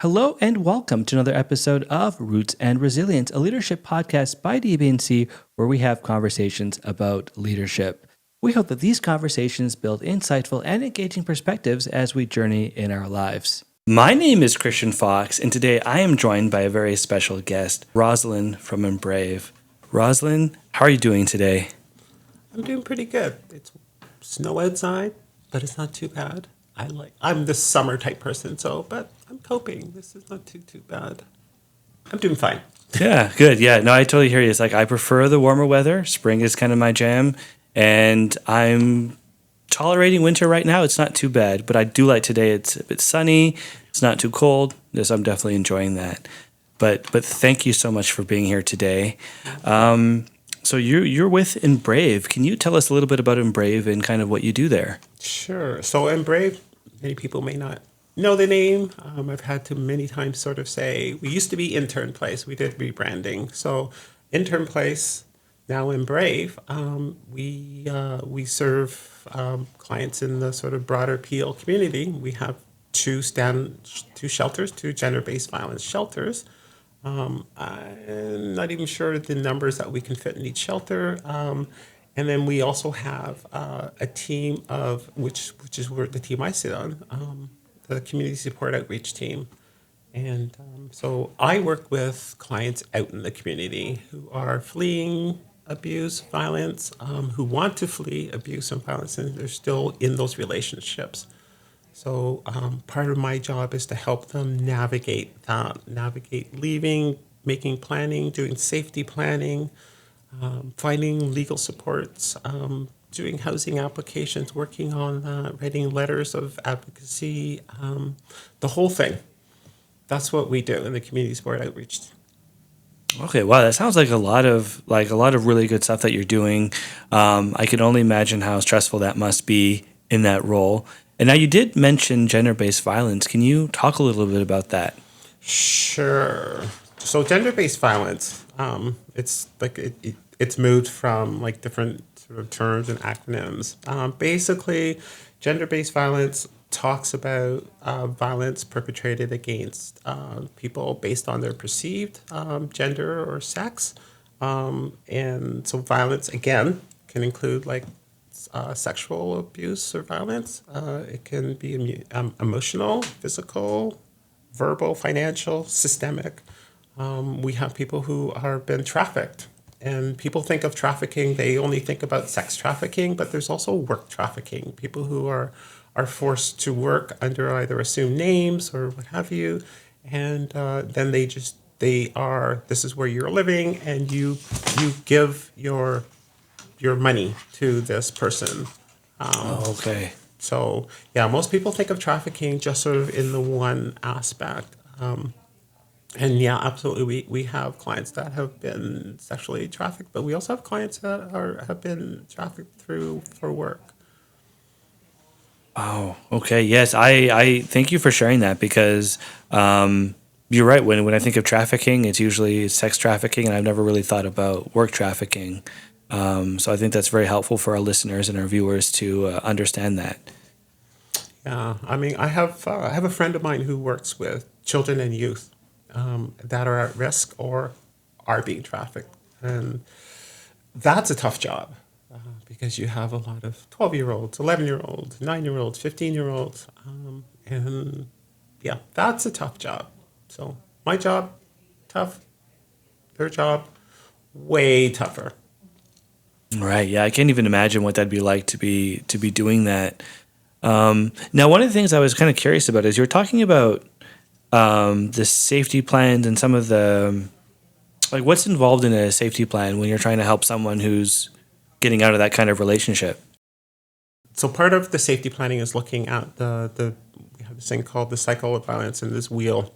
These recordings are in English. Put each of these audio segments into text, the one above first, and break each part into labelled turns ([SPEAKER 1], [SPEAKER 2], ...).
[SPEAKER 1] Hello and welcome to another episode of Roots and Resilience, a leadership podcast by DBNC where we have conversations about leadership. We hope that these conversations build insightful and engaging perspectives as we journey in our lives. My name is Christian Fox, and today I am joined by a very special guest, Rosalyn from EMBRAVE. Rosalyn, how are you doing today?
[SPEAKER 2] I'm doing pretty good. It's snow outside, but it's not too bad. I'm the summer type person, but I'm coping. This is not too bad. I'm doing fine.
[SPEAKER 1] Yeah, good. Yeah, no, I totally hear you. It's like I prefer the warmer weather. Spring is kind of my jam, and I'm tolerating winter right now. It's not too bad, but I do like today. It's a bit sunny. It's not too cold. Yes, I'm definitely enjoying that. But thank you so much for being here today. So you're with EMBRAVE. Can you tell us a little bit about EMBRAVE and kind of what you do there?
[SPEAKER 2] Sure. So EMBRAVE, many people may not know the name. I've had to many times sort of say, we used to be Intern Place. We did rebranding. So Intern Place, now EMBRAVE, we serve clients in the sort of broader PL community. We have two shelters, two gender-based violence shelters. I'm not even sure the numbers that we can fit in each shelter. And then we also have a team of, which is where the team I sit on, the community support outreach team. And so I work with clients out in the community who are fleeing abuse, violence, who want to flee abuse and violence, and they're still in those relationships. So part of my job is to help them navigate leaving, making planning, doing safety planning, finding legal supports, doing housing applications, working on that, writing letters of advocacy, the whole thing. That's what we do in the community support outreach.
[SPEAKER 1] Okay, wow, that sounds like a lot of really good stuff that you're doing. I can only imagine how stressful that must be in that role. And now you did mention gender-based violence. Can you talk a little bit about that?
[SPEAKER 2] Sure. So gender-based violence, it's like it's moved from like different sort of terms and acronyms. Basically, gender-based violence talks about violence perpetrated against people based on their perceived gender or sex. And so violence, again, can include like sexual abuse or violence. It can be emotional, physical, verbal, financial, systemic. We have people who have been trafficked. And people think of trafficking, they only think about sex trafficking, but there's also work trafficking. People who are forced to work under either assumed names or what have you. And then this is where you're living, and you give your money to this person.
[SPEAKER 1] Okay.
[SPEAKER 2] So, yeah, most people think of trafficking just sort of in the one aspect. And yeah, absolutely, we have clients that have been sexually trafficked, but we also have clients that have been trafficked for work.
[SPEAKER 1] Oh, okay. Yes, I thank you for sharing that because you're right. When I think of trafficking, it's usually sex trafficking, and I've never really thought about work trafficking. So I think that's very helpful for our listeners and our viewers to understand that.
[SPEAKER 2] Yeah, I mean, I have a friend of mine who works with children and youth that are at risk or are being trafficked, and that's a tough job because you have a lot of 12-year-olds, 11-year-olds, 9-year-olds, 15-year-olds, and yeah, that's a tough job. So my job, tough. Their job, way tougher.
[SPEAKER 1] Right. Yeah, I can't even imagine what that'd be like to be doing that. Now, one of the things I was kind of curious about is you're talking about the safety plans and some of the what's involved in a safety plan when you're trying to help someone who's getting out of that kind of relationship.
[SPEAKER 2] So part of the safety planning is looking at we have this thing called the cycle of violence in this wheel,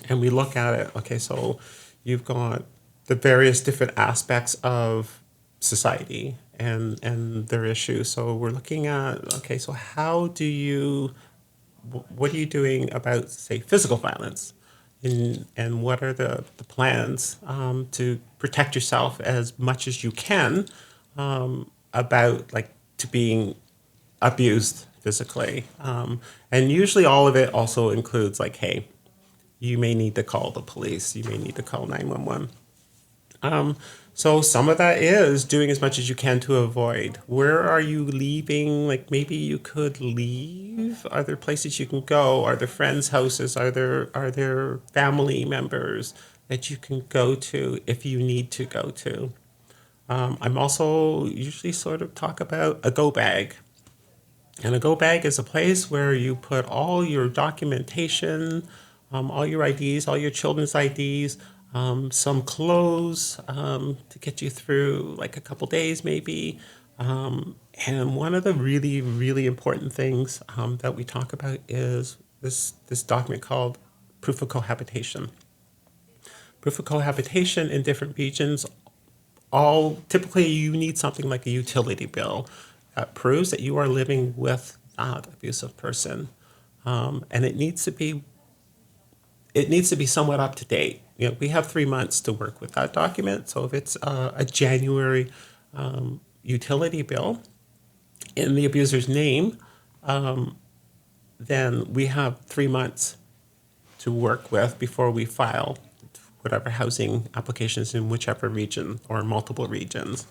[SPEAKER 2] and we look at it. Okay, so you've got the various different aspects of society and their issues. So we're looking at, okay, so what are you doing about, say, physical violence? And what are the plans to protect yourself as much as you can about to being abused physically? And usually all of it also includes hey, you may need to call the police. You may need to call 911. So some of that is doing as much as you can to avoid. Where are you leaving? Like maybe you could leave. Are there places you can go? Are there friends' houses? Are there family members that you can go to if you need to go to? I'm also usually sort of talk about a go bag. And a go bag is a place where you put all your documentation, all your IDs, all your children's IDs, some clothes to get you through like a couple days maybe. And one of the really, really important things that we talk about is this document called proof of cohabitation. Proof of cohabitation in different regions, all typically you need something like a utility bill that proves that you are living with that abusive person, and it needs to be somewhat up to date. You know, we have 3 months to work with that document. So if it's a January utility bill in the abuser's name, then we have 3 months to work with before we file whatever housing applications in whichever region or multiple regions.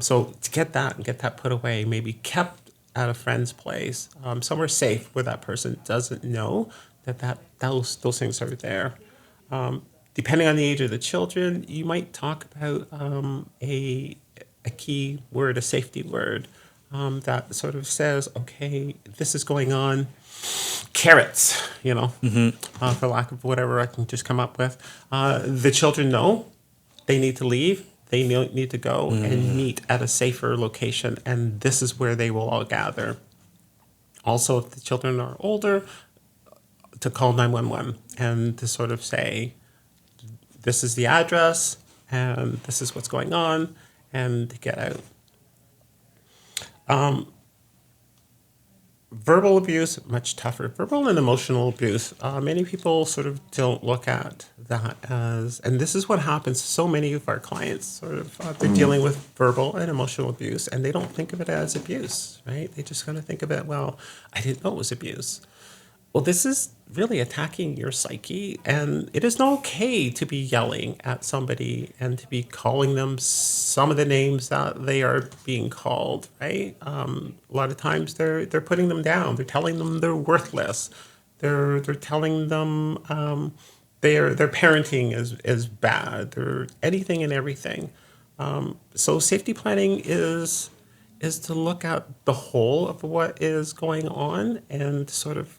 [SPEAKER 2] So to get that put away, maybe kept at a friend's place, somewhere safe where that person doesn't know that those things are there. Depending on the age of the children, you might talk about a key word, a safety word that sort of says, okay, this is going on. Carrots, for lack of whatever I can just come up with. The children know they need to leave. They need to go and meet at a safer location, and this is where they will all gather. Also, if the children are older, to call 911 and to sort of say, this is the address, and this is what's going on, and to get out. Verbal abuse, much tougher. Verbal and emotional abuse, many people sort of don't look at that as, and this is what happens to so many of our clients, sort of, they're dealing with verbal and emotional abuse, and they don't think of it as abuse, right? They just kind of think of it, well, I didn't know it was abuse. Well, this is really attacking your psyche, and it is not okay to be yelling at somebody and to be calling them some of the names that they are being called, right? A lot of times they're putting them down. They're telling them they're worthless. They're telling them their parenting is bad. They're anything and everything. So safety planning is to look at the whole of what is going on and sort of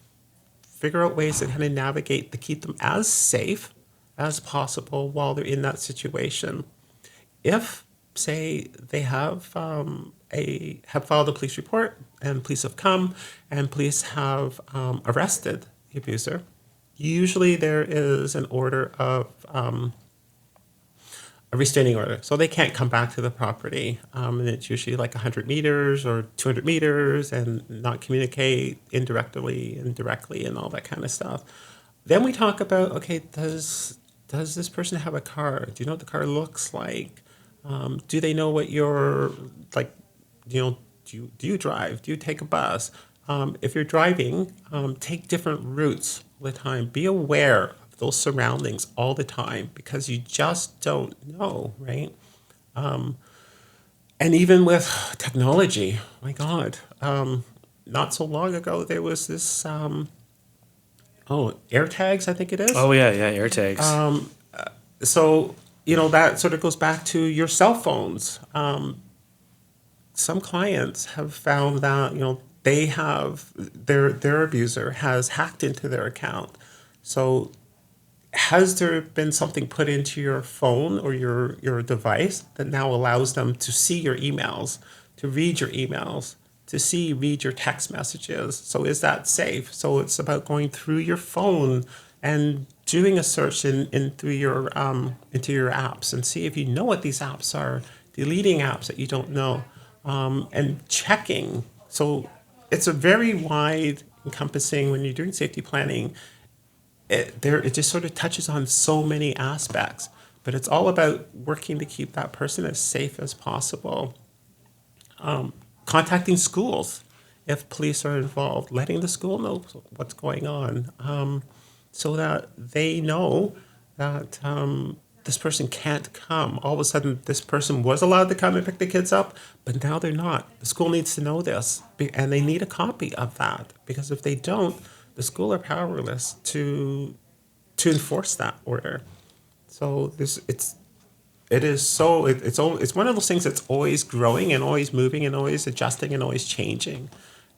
[SPEAKER 2] figure out ways to kind of navigate to keep them as safe as possible while they're in that situation. If, say, they have filed a police report and police have come and police have arrested the abuser, usually there is an order of a restraining order. So they can't come back to the property. And it's usually like 100 meters or 200 meters and not communicate indirectly and directly and all that kind of stuff. Then we talk about, okay, does this person have a car? Do you know what the car looks like? Do they know what you're like, do you drive? Do you take a bus? If you're driving, take different routes all the time. Be aware those surroundings all the time because you just don't know, right? And even with technology, my God, not so long ago there was this AirTags, I think it is.
[SPEAKER 1] Oh yeah, AirTags.
[SPEAKER 2] So that sort of goes back to your cell phones. Some clients have found that they have their abuser has hacked into their account. So has there been something put into your phone or your device that now allows them to see your emails, to read your emails, to read your text messages? So is that safe? So it's about going through your phone and doing a search into your apps and see if you know what these apps are, deleting apps that you don't know, and checking. So it's a very wide encompassing when you're doing safety planning. It just sort of touches on so many aspects, but it's all about working to keep that person as safe as possible. Contacting schools if police are involved, letting the school know what's going on. so that they know that this person can't come. All of a sudden, this person was allowed to come and pick the kids up, but now they're not. The school needs to know this, and they need a copy of that, because if they don't, the school are powerless to enforce that order. So it's one of those things that's always growing and always moving and always adjusting and always changing.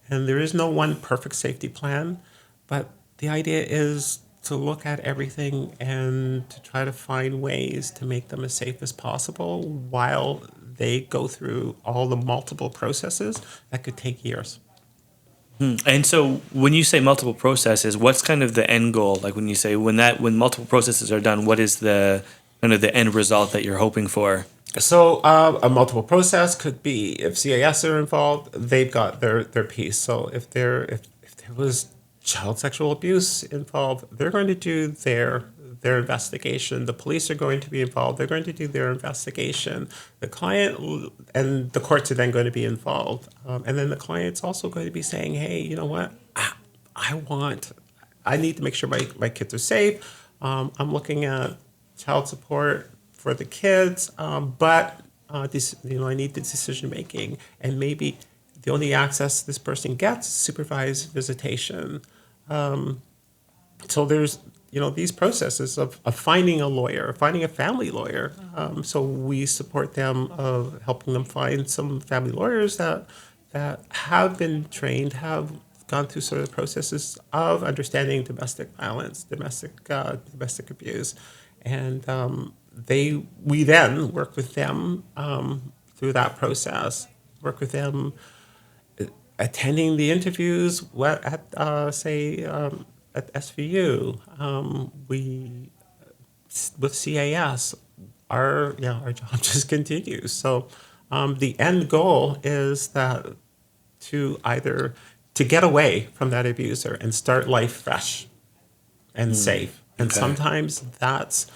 [SPEAKER 2] And there is no one perfect safety plan, but the idea is to look at everything and to try to find ways to make them as safe as possible while they go through all the multiple processes that could take years.
[SPEAKER 1] And so when you say multiple processes, what's kind of the end goal? Like when you say when multiple processes are done, what is the kind of the end result that you're hoping for?
[SPEAKER 2] So a multiple process could be if CAS are involved, they've got their piece. So if there was child sexual abuse involved, they're going to do their investigation. The police are going to be involved. They're going to do their investigation. The client and the courts are then going to be involved. And then the client's also going to be saying, hey, you know what? I need to make sure my kids are safe. I'm looking at child support for the kids, but I need the decision making, and maybe the only access this person gets is supervised visitation. So there's these processes of finding a lawyer, finding a family lawyer. So we support them of helping them find some family lawyers that have been trained, have gone through sort of processes of understanding domestic violence, domestic abuse, and we then work with them through that process. Work with them attending the interviews at at SVU. We with CAS, our job just continues. So the end goal is that to get away from that abuser and start life fresh and safe. And sometimes that's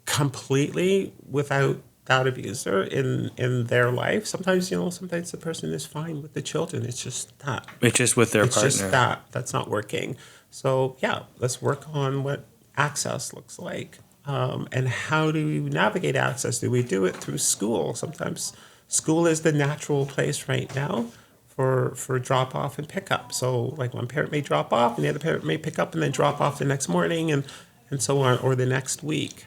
[SPEAKER 2] completely without that abuser in their life. Sometimes the person is fine with the children. It's just that.
[SPEAKER 1] It's just with their partner.
[SPEAKER 2] It's just that's not working. So let's work on what access looks like. And how do we navigate access? Do we do it through school? Sometimes school is the natural place right now for drop off and pick up. So like one parent may drop off and the other parent may pick up and then drop off the next morning and so on, or the next week.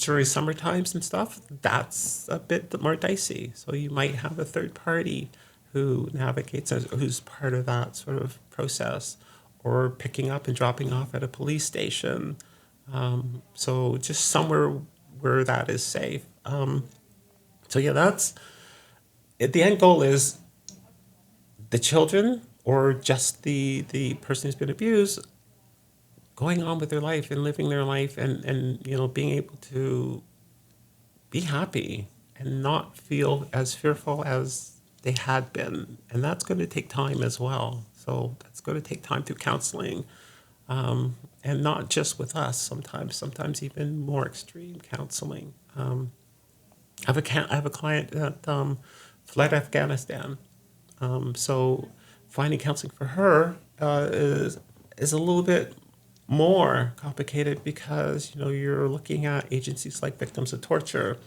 [SPEAKER 2] During summer times and stuff, that's a bit more dicey. So you might have a third party who navigates, who's part of that sort of process, or picking up and dropping off at a police station. So just somewhere where that is safe. That's the end goal is the children or just the person who's been abused going on with their life and living their life and being able to be happy and not feel as fearful as they had been. And that's going to take time as well. So that's going to take time through counseling, and not just with us. Sometimes even more extreme counseling. I have a client that fled Afghanistan. So finding counseling for her is a little bit more complicated because you're looking at agencies like Victims of Torture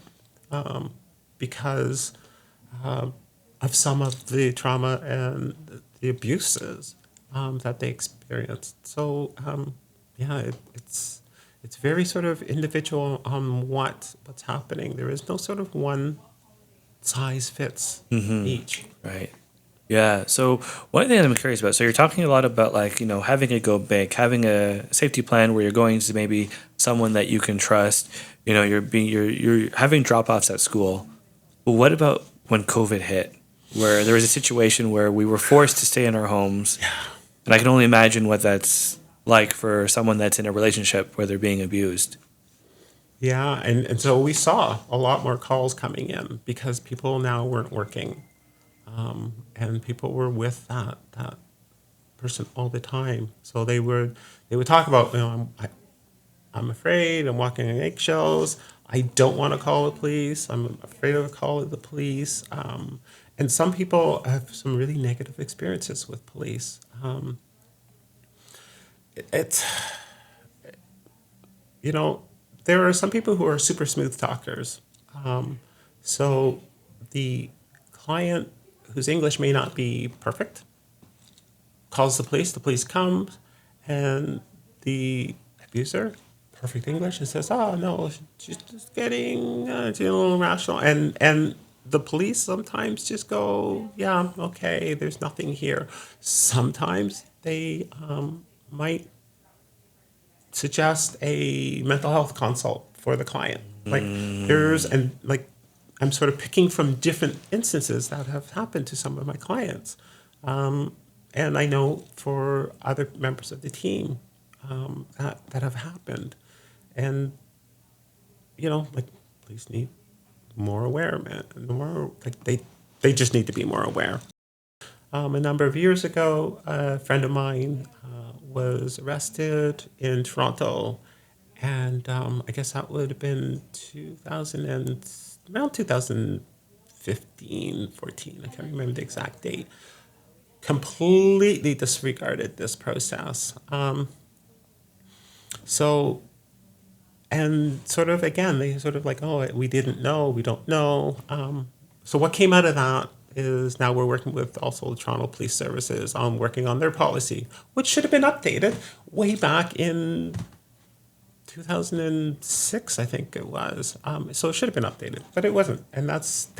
[SPEAKER 2] because of some of the trauma and the abuses that they experienced. So it's very sort of individual on what's happening. There is no sort of one size fits each.
[SPEAKER 1] Right. Yeah. So one thing I'm curious about, so you're talking a lot about having it go big, having a safety plan where you're going to maybe someone that you can trust, you're having drop-offs at school. But what about when COVID hit, where there was a situation where we were forced to stay in our homes?
[SPEAKER 2] Yeah.
[SPEAKER 1] And I can only imagine what that's like for someone that's in a relationship where they're being abused.
[SPEAKER 2] Yeah. And so we saw a lot more calls coming in because people now weren't working. And people were with that person all the time. So they would talk about, I'm afraid, I'm walking on eggshells, I don't want to call the police, I'm afraid of calling the police. And some people have some really negative experiences with police. there are some people who are super smooth talkers. So the client whose English may not be perfect calls the police comes, and the abuser, perfect English, and says, "Oh no, she's just getting a little irrational," and the police sometimes just go, "Yeah, okay, there's nothing here." Sometimes they might suggest a mental health consult for the client. I'm sort of picking from different instances that have happened to some of my clients. And I know for other members of the team that have happened. And, police need more aware, man. They just need to be more aware. A number of years ago, a friend of mine was arrested in Toronto, and I guess that would have been around 2015, 14. I can't remember the exact date. Completely disregarded this process. And sort of, again, they sort of like, "Oh, we didn't know, we don't know." So what came out of that is now we're working with also the Toronto Police Services on working on their policy, which should have been updated way back in 2006, I think it was. So it should have been updated, but it wasn't. And that's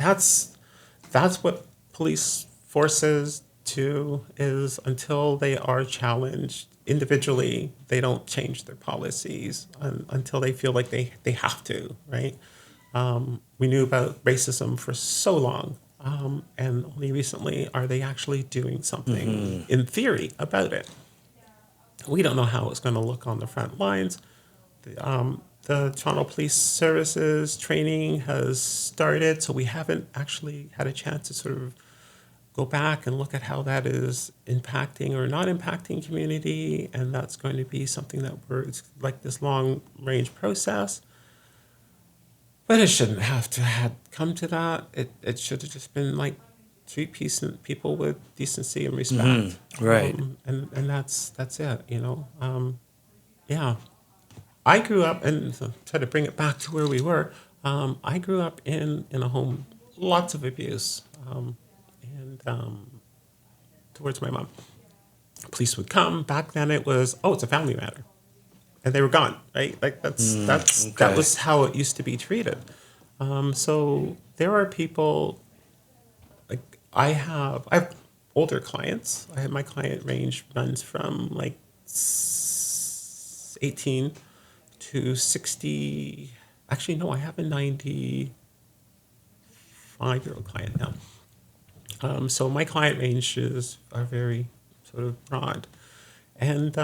[SPEAKER 2] what police forces do, is until they are challenged individually, they don't change their policies until they feel like they have to, right? We knew about racism for so long, and only recently are they actually doing something in theory about it. We don't know how it's going to look on the front lines. The Toronto Police Services training has started, so we haven't actually had a chance to sort of go back and look at how that is impacting or not impacting community, and that's going to be something that it's like this long-range process. But it shouldn't have to have come to that. It should have just been like treat people with decency and respect.
[SPEAKER 1] Right.
[SPEAKER 2] And that's it, Yeah. I grew up, and so try to bring it back to where we were. I grew up in a home, lots of abuse, towards my mom. Police would come. Back then, it was, "Oh, it's a family matter," and they were gone. Right, like that was how it used to be treated. So there are people, like I have older clients. My client range runs from like 18 to 60. Actually, no, I have a 95-year-old client now. So my client ranges are very sort of broad. And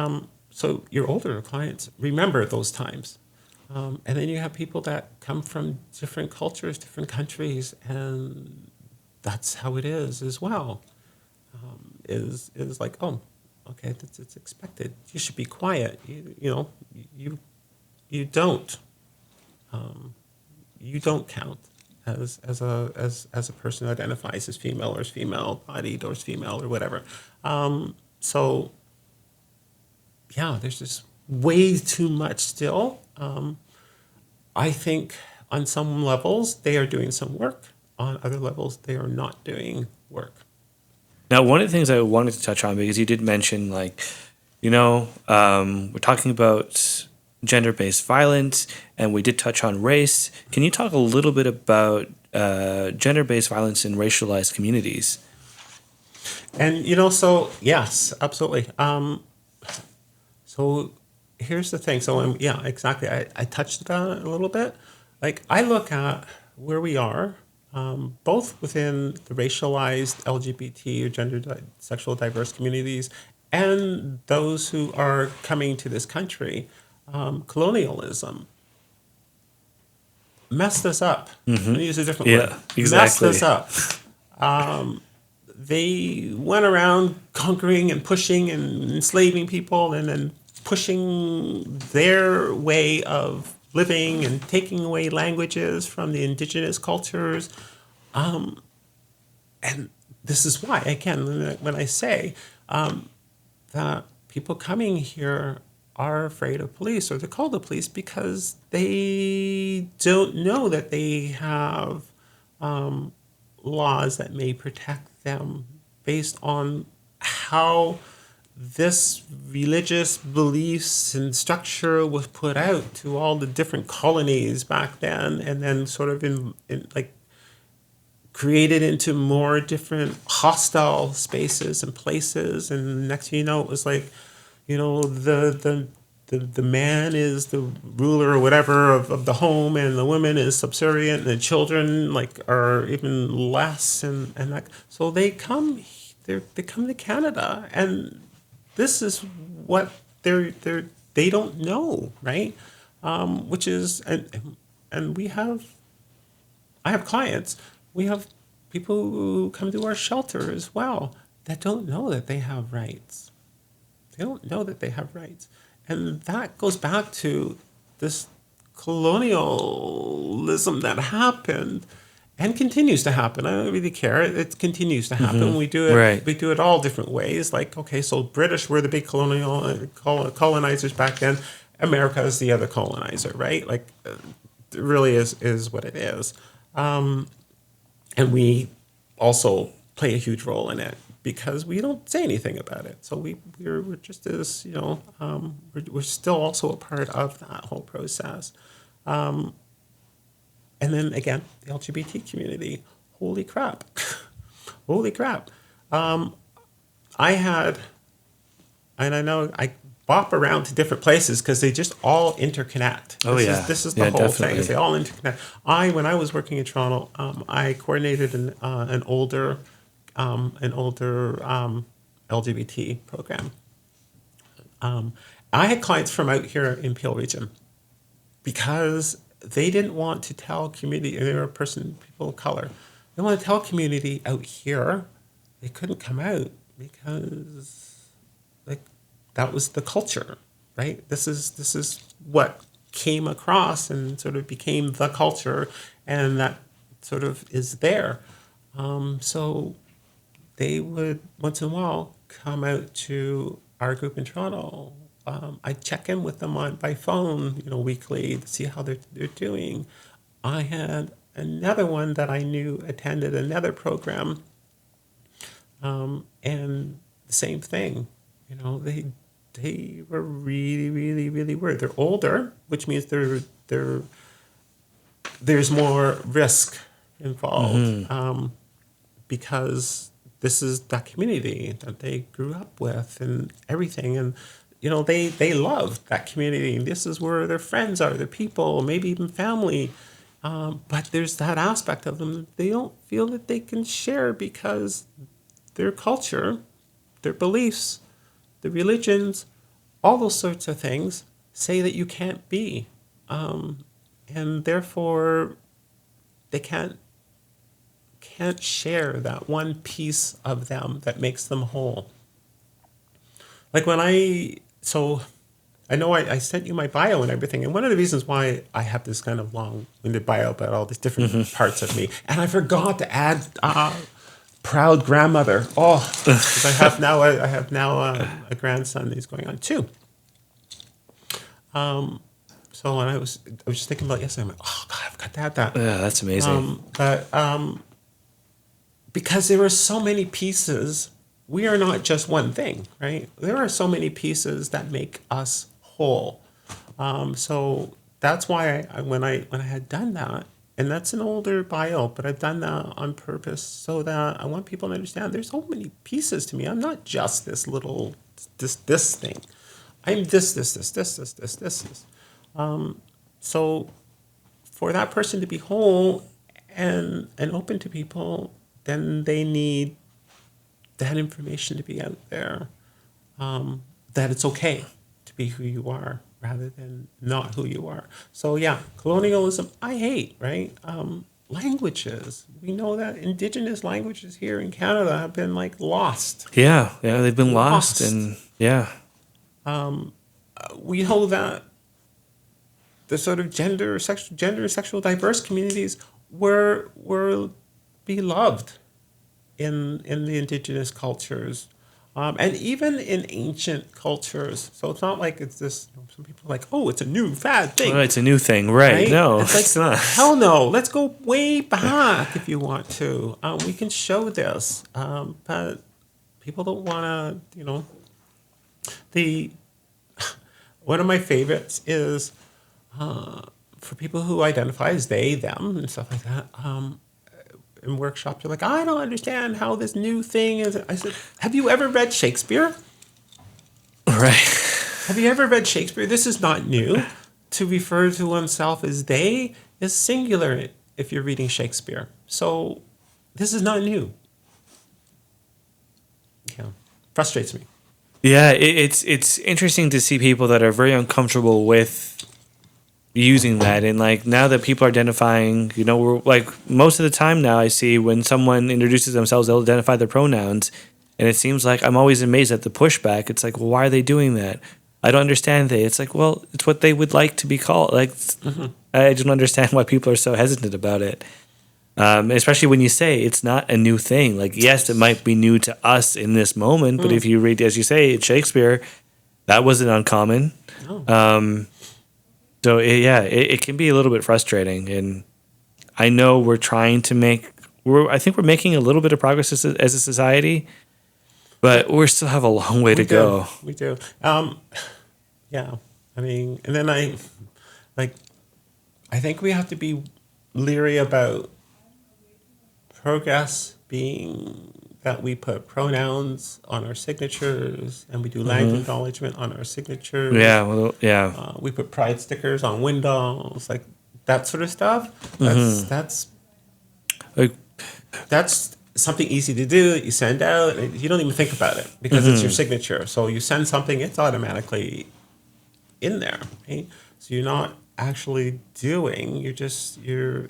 [SPEAKER 2] so your older clients remember those times. And then you have people that come from different cultures, different countries, and that's how it is as well. Is like, "Oh, okay, it's expected. You should be quiet. You don't count as a person who identifies as female or is female-bodied or is female or whatever." So yeah, there's just way too much still. I think on some levels they are doing some work. On other levels, they are not doing work.
[SPEAKER 1] Now, one of the things I wanted to touch on, because you did mention, like, we're talking about gender-based violence, and we did touch on race. Can you talk a little bit about gender-based violence in racialized communities?
[SPEAKER 2] And, so yes, absolutely. So here's the thing. So, yeah, exactly. I touched on it a little bit. Like, I look at where we are, both within the racialized LGBT or sexual diverse communities and those who are coming to this country. Colonialism messed us up. Let me use a different word.
[SPEAKER 1] Exactly.
[SPEAKER 2] Messed us up. They went around conquering and pushing and enslaving people, and then pushing their way of living and taking away languages from the indigenous cultures. And this is why, again, when I say that people coming here are afraid of police, or they call the police because they don't know that they have laws that may protect them based on how this religious beliefs and structure was put out to all the different colonies back then, and then sort of in like created into more different hostile spaces and places. And next thing you know, it was like, you know, the man is the ruler or whatever of the home, and the woman is subservient, and the children like are even less, and like, so they come to Canada, and this is what they don't know, right? Which is, and I have clients, we have people who come to our shelter as well that don't know that they have rights. They don't know that they have rights. And that goes back to this colonialism that happened and continues to happen. I don't really care. It continues to happen.
[SPEAKER 1] Mm-hmm.
[SPEAKER 2] We do it.
[SPEAKER 1] Right.
[SPEAKER 2] We do it all different ways. Like, okay, so British were the big colonizers back then. America is the other colonizer, right? Like, it really is what it is. And we also play a huge role in it because we don't say anything about it. So we're just as, you know, we're still also a part of that whole process. And then again, the LGBT community, holy crap. Holy crap. I know I bop around to different places because they just all interconnect. This is the whole
[SPEAKER 1] definitely.
[SPEAKER 2] thing. They all interconnect. When I was working in Toronto, I coordinated an older LGBT program. I had clients from out here in Peel Region because they didn't want to tell community, they were people of color. They want to tell community out here they couldn't come out because like that was the culture, right? This is what came across and sort of became the culture, and that sort of is there. So they would once in a while come out to our group in Toronto. I check in with them by phone, you know, weekly to see how they're doing. I had another one that I knew attended another program, and the same thing. You know, they were really, really, really worried. They're older, which means there's more risk involved, because this is that community that they grew up with and everything. And, you know, they love that community. This is where their friends are, their people, maybe even family. But there's that aspect of them that they don't feel that they can share because their culture, their beliefs, the religions, all those sorts of things say that you can't be. And therefore, they can't share that one piece of them that makes them whole. Like when I know I sent you my bio and everything, and one of the reasons why I have this kind of long-winded bio about all these different parts of me, and I forgot to add proud grandmother. Oh, 'cause I have now a grandson who's going on 2. So when I was just thinking about yesterday, I'm like, oh God, I've got to add that.
[SPEAKER 1] Yeah, that's amazing.
[SPEAKER 2] Because there are so many pieces, we are not just one thing, right? There are so many pieces that make us whole. So that's why when I had done that, and that's an older bio, but I've done that on purpose so that I want people to understand there's so many pieces to me. I'm not just this little this thing. I'm this. So for that person to be whole and open to people, then they need that information to be out there, that it's okay to be who you are rather than not who you are. So yeah, colonialism, I hate, right? Languages. We know that Indigenous languages here in Canada have been like lost.
[SPEAKER 1] Yeah, they've been lost. And yeah.
[SPEAKER 2] We know that the sort of gender and sexual diverse communities were beloved in the Indigenous cultures. And even in ancient cultures. So it's not like it's this, some people are like, oh, it's a new fad thing.
[SPEAKER 1] Well, it's a new thing, right? No,
[SPEAKER 2] It's like,
[SPEAKER 1] it's not.
[SPEAKER 2] hell no. Let's go way back if you want to. We can show this. But people don't want to, one of my favorites is for people who identify as they, them, and stuff like that. In workshops, you're like, I don't understand how this new thing is. I said, have you ever read Shakespeare?
[SPEAKER 1] Right.
[SPEAKER 2] Have you ever read Shakespeare? This is not new. To refer to oneself as they is singular if you're reading Shakespeare. So this is not new. Yeah. Frustrates me.
[SPEAKER 1] Yeah, it's interesting to see people that are very uncomfortable with using that, and like now that people are identifying, we're like most of the time now I see when someone introduces themselves, they'll identify their pronouns, and it seems like I'm always amazed at the pushback. It's like, well, why are they doing that? I don't understand. It's like, well, it's what they would like to be called. Like, I don't understand why people are so hesitant about it. Especially when you say it's not a new thing. Like, yes, it might be new to us in this moment, but if you read, as you say, Shakespeare, that wasn't uncommon.
[SPEAKER 2] Oh.
[SPEAKER 1] So it can be a little bit frustrating, and I know we're trying to I think we're making a little bit of progress as a society, but we still have a long way to go.
[SPEAKER 2] We do. Yeah. I mean, and then I think we have to be leery about progress being that we put pronouns on our signatures and we do language acknowledgement on our signatures.
[SPEAKER 1] Yeah, well, yeah.
[SPEAKER 2] We put pride stickers on windows, like that sort of stuff. That's something easy to do that you send out. You don't even think about it because it's your signature. So you send something, it's automatically in there. Right? So you're not actually doing.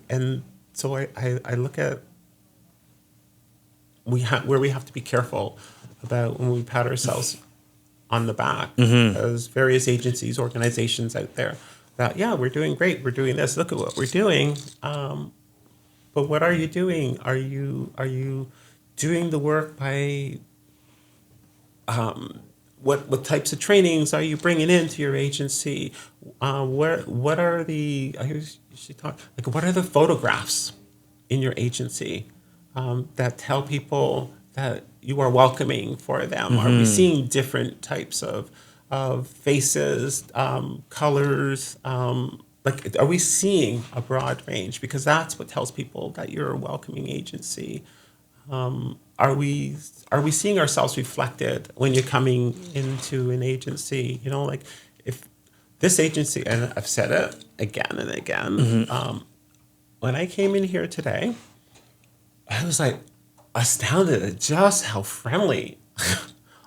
[SPEAKER 2] And so I look at where we have to be careful about when we pat ourselves on the back as various agencies, organizations out there that, yeah, we're doing great. We're doing this. Look at what we're doing. But what are you doing? Are you doing the work by what types of trainings are you bringing into your agency? What are the what are the photographs in your agency that tell people that you are welcoming for them? Are we seeing different types of faces, colors? Are we seeing a broad range? Because that's what tells people that you're a welcoming agency. Are we seeing ourselves reflected when you're coming into an agency? If this agency, and I've said it again and again, when I came in here today, I was like astounded at just how friendly.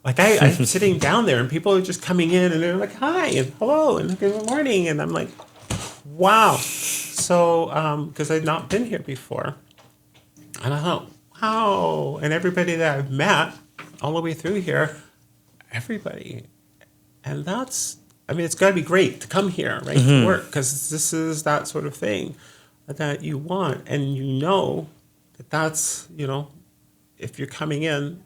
[SPEAKER 2] I'm sitting down there and people are just coming in and they're like, hi and hello and good morning. And I'm like, wow. So, because I'd not been here before. And I thought, wow. And everybody that I've met all the way through here, everybody. And it's got to be great to come here, right, to work, because this is that sort of thing that you want. And that's, if you're coming in,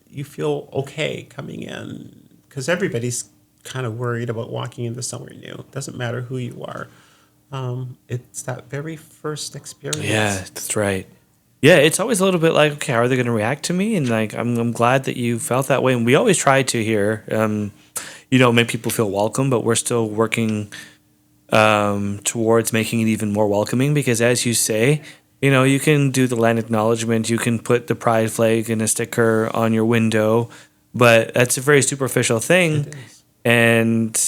[SPEAKER 2] you feel okay coming in, because everybody's kind of worried about walking into somewhere new. It doesn't matter who you are. It's that very first experience.
[SPEAKER 1] Yeah, that's right. Yeah, it's always a little bit like, okay, how are they going to react to me? And like, I'm glad that you felt that way. And we always try to here, make people feel welcome, but we're still working towards making it even more welcoming, because as you say, you can do the land acknowledgement, you can put the pride flag and a sticker on your window, but that's a very superficial thing. And,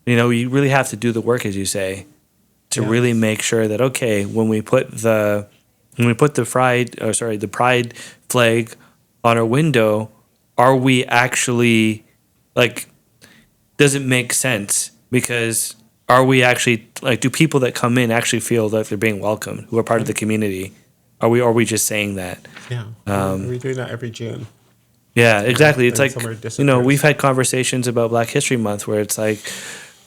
[SPEAKER 1] you really have to do the work, as you say, to really make sure that, okay, when we put the pride flag on our window, are we actually, does it make sense? Because are we actually, do people that come in actually feel that they're being welcomed, who are part of the community? Are we just saying that?
[SPEAKER 2] Yeah. We're doing that every June.
[SPEAKER 1] Yeah, exactly. It's like, we've had conversations about Black History Month where it's like,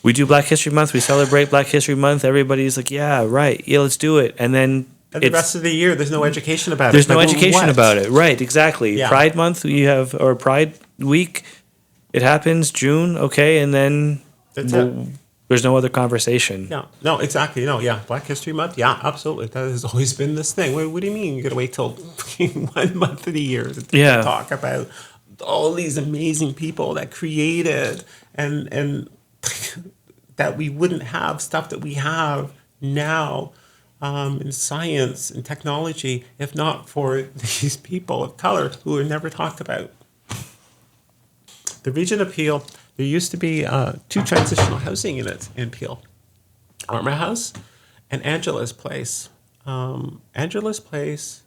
[SPEAKER 1] we do Black History Month, we celebrate Black History Month, everybody's like, yeah, right, yeah, let's do it. And then
[SPEAKER 2] the rest of the year, there's no education about it.
[SPEAKER 1] There's no education about it. Right, exactly.
[SPEAKER 2] Yeah.
[SPEAKER 1] Pride Month, or Pride week, it happens, June, okay, and then
[SPEAKER 2] That's it.
[SPEAKER 1] there's no other conversation.
[SPEAKER 2] Yeah, no, exactly. No, yeah, Black History Month. Yeah, absolutely. That has always been this thing. What do you mean? You got to wait till 1 month of the year to
[SPEAKER 1] Yeah.
[SPEAKER 2] talk about all these amazing people that created and that we wouldn't have stuff that we have now in science and technology if not for these people of color who are never talked about. The Region of Peel, there used to be 2 transitional housing units in Peel. Armour House and Angela's Place. Angela's Place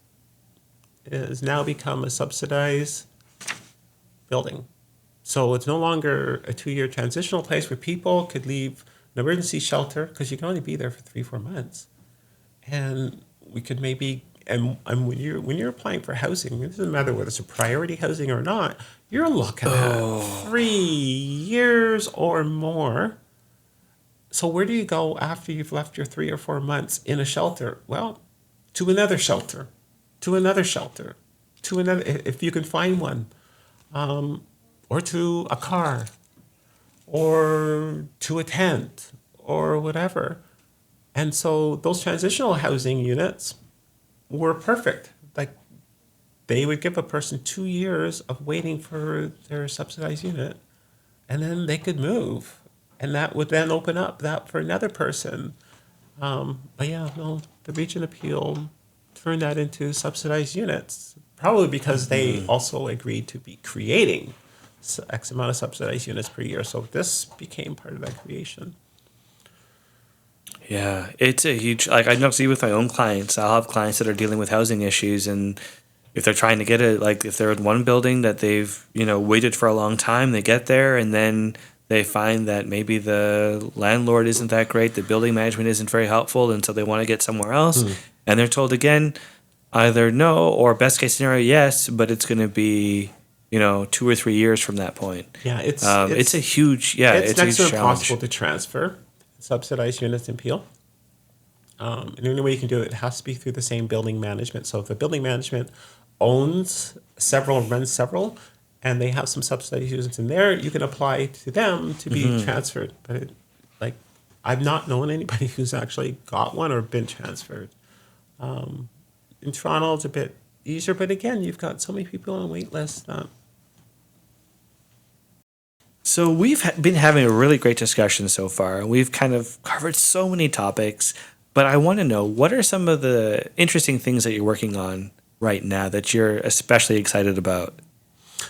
[SPEAKER 2] has now become a subsidized building. So it's no longer a 2-year transitional place where people could leave an emergency shelter because you can only be there for 3-4 months. And we could maybe, and when you're applying for housing, it doesn't matter whether it's a priority housing or not, you're looking at 3 years or more. So where do you go after you've left your 3 or 4 months in a shelter? Well, to another shelter, to another shelter, to another, if you can find one, or to a car, or to a tent, or whatever. And so those transitional housing units were perfect. Like they would give a person 2 years of waiting for their subsidized unit, and then they could move. And that would then open up that for another person. But yeah, no, the Region Appeal turned that into subsidized units, probably because they also agreed to be creating X amount of subsidized units per year. So this became part of that creation.
[SPEAKER 1] Yeah, it's a huge, like I know, see with my own clients, I'll have clients that are dealing with housing issues, and if they're trying to get it, like if they're in one building that they've, waited for a long time, they get there and then they find that maybe the landlord isn't that great, the building management isn't very helpful, and so they want to get somewhere else. And they're told again, either no or best case scenario, yes, but it's going to be, 2 or 3 years from that point.
[SPEAKER 2] Yeah, it's
[SPEAKER 1] a huge, it's a
[SPEAKER 2] next
[SPEAKER 1] huge
[SPEAKER 2] to
[SPEAKER 1] challenge.
[SPEAKER 2] impossible to transfer subsidized units in Peel. And the only way you can do it has to be through the same building management. So if the building management owns several, runs several, and they have some subsidized units in there, you can apply to them to be transferred. But I've not known anybody who's actually got one or been transferred. In Toronto, it's a bit easier, but again, you've got so many people on a wait list that.
[SPEAKER 1] So we've been having a really great discussion so far, and we've kind of covered so many topics. But I want to know, what are some of the interesting things that you're working on right now that you're especially excited about?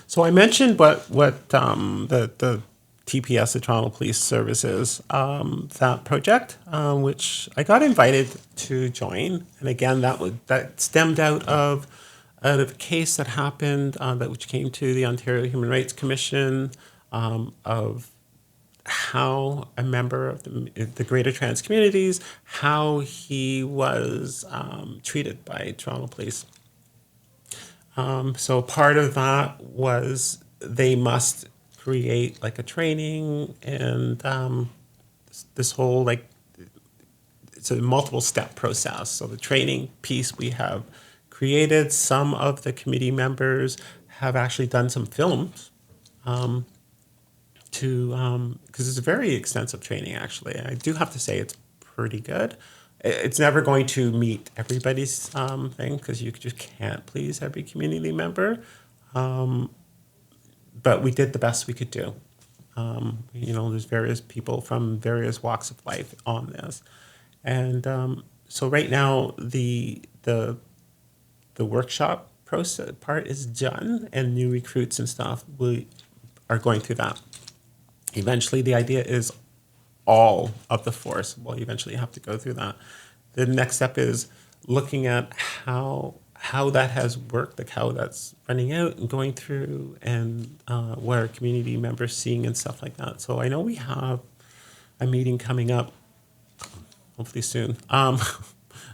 [SPEAKER 2] So I mentioned what the TPS, the Toronto Police Services, that project, which I got invited to join, and again that stemmed out of a case that happened which came to the Ontario Human Rights Commission of how a member of the greater trans communities, how he was treated by Toronto Police. So part of that was they must create like a training and this whole it's a multiple step process. So the training piece we have created. Some of the committee members have actually done some films because it's a very extensive training, actually. I do have to say it's pretty good. It's never going to meet everybody's thing because you just can't please every community member. But we did the best we could do. There's various people from various walks of life on this. And so right now, the workshop process part is done, and new recruits and stuff are going through that. Eventually, the idea is all of the force will eventually have to go through that. The next step is looking at how that has worked, like how that's running out and going through, and what our community members seeing and stuff like that. So I know we have a meeting coming up, hopefully soon. I